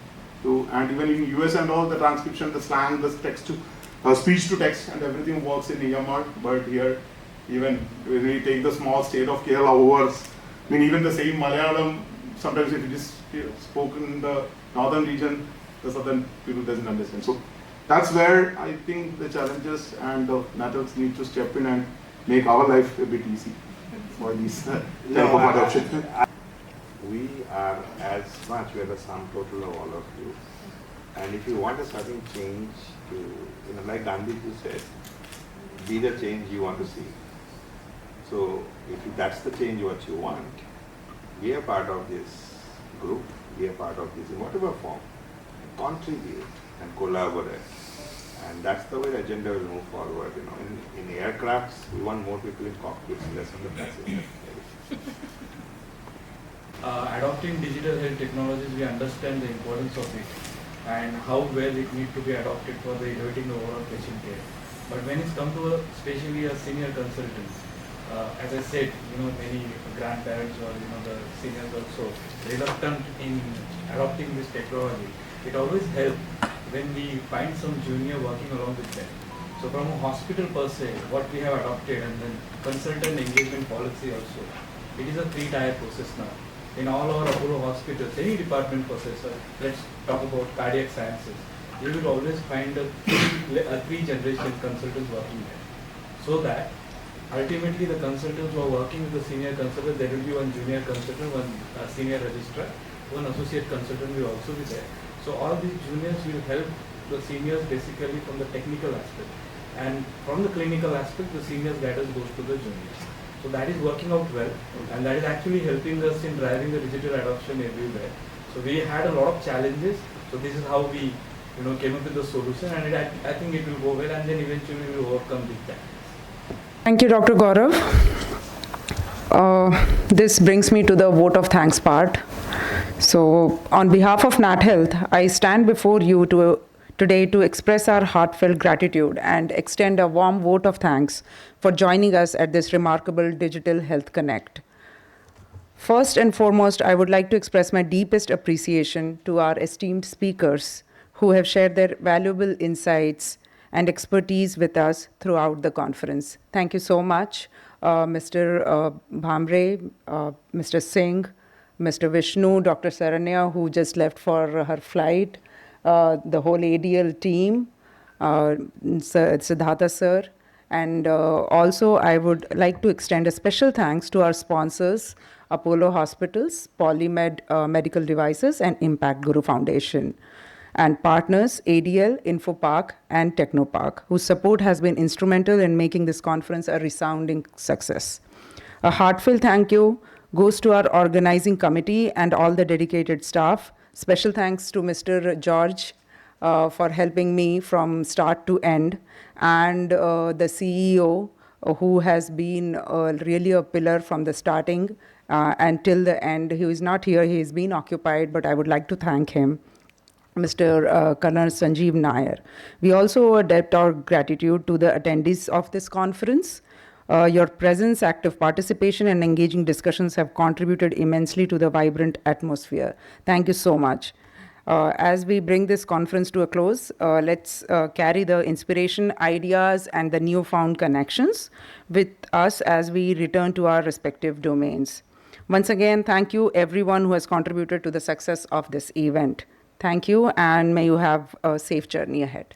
and even in US and all, the transcription, the slang, the text to speech to text and everything works in EMR, but here even when we take the small state of Kerala over, even the same Malayalam, sometimes if it is spoken in the northern region, the southern people doesn't understand. So that's where I think the challenges and the NATHEALTH need to step in and make our life a bit easy for these type of adoption. We are as much, we are the sum total of all of you. And if you want a certain change to, like Gandhi said, be the change you want to see. So if that's the change what you want, be a part of this group, be a part of this in whatever form, contribute and collaborate. And that's the way the agenda will move forward. In aircrafts, we want more people in cockpits, less on the passenger. Adopting digital health technologies, we understand the importance of it and how well it needs to be adopted for the elevating the overall patient care. But when it's come to especially a senior consultant, as I said, many grandparents or the seniors also reluctant in adopting this technology. It always helps when we find some junior working along with them. So from a hospital per se, what we have adopted and then consultant engagement policy also, it is a 3-tier process now. In all our Apollo hospitals, any department processor, let's talk about cardiac sciences, you will always find a 3-generation consultants working there. So that ultimately the consultants who are working with the senior consultant, there will be one junior consultant, one senior registrar, one associate consultant will also be there. So all these juniors will help the seniors basically from the technical aspect. And from the clinical aspect, the seniors guidance goes to the juniors. So that is working out well, and that is actually helping us in driving the digital adoption everywhere. So we had a lot of challenges. So this is how we, came up with the solution, and I think it will go well, and then eventually we will overcome these challenges. Thank you, Dr. Gaurav. This brings me to the vote of thanks part. So on behalf of NATHEALTH, I stand before you to today to express our heartfelt gratitude and extend a warm vote of thanks for joining us at this remarkable Digital Health Connect. First and foremost, I would like to express my deepest appreciation to our esteemed speakers who have shared their valuable insights and expertise with us throughout the conference. Thank you so much, Mr. Bhamre, Mr. Singh, Mr. Vishnu, Dr. Saranya, who just left for her flight, the whole ADL team, Siddhartha sir, and also I would like to extend a special thanks to our sponsors, Apollo Hospitals, Polymed Medical Devices, and Impact Guru Foundation, and partners ADL, Infopark, and Technopark, whose support has been instrumental in making this conference a resounding success. A heartfelt thank you goes to our organizing committee and all the dedicated staff. Special thanks to Mr. George for helping me from start to end, and the CEO who has been really a pillar from the starting until the end. He is not here, he has been occupied, but I would like to thank him. Mr. Colonel Sanjeev Nair. We also owe a debt of gratitude to the attendees of this conference. Your presence, active participation, and engaging discussions have contributed immensely to the vibrant atmosphere. Thank you so much. As we bring this conference to a close, let's carry the inspiration, ideas, and the newfound connections with us as we return to our respective domains. Once again, thank you everyone who has contributed to the success of this event. Thank you, and may you have a safe journey ahead.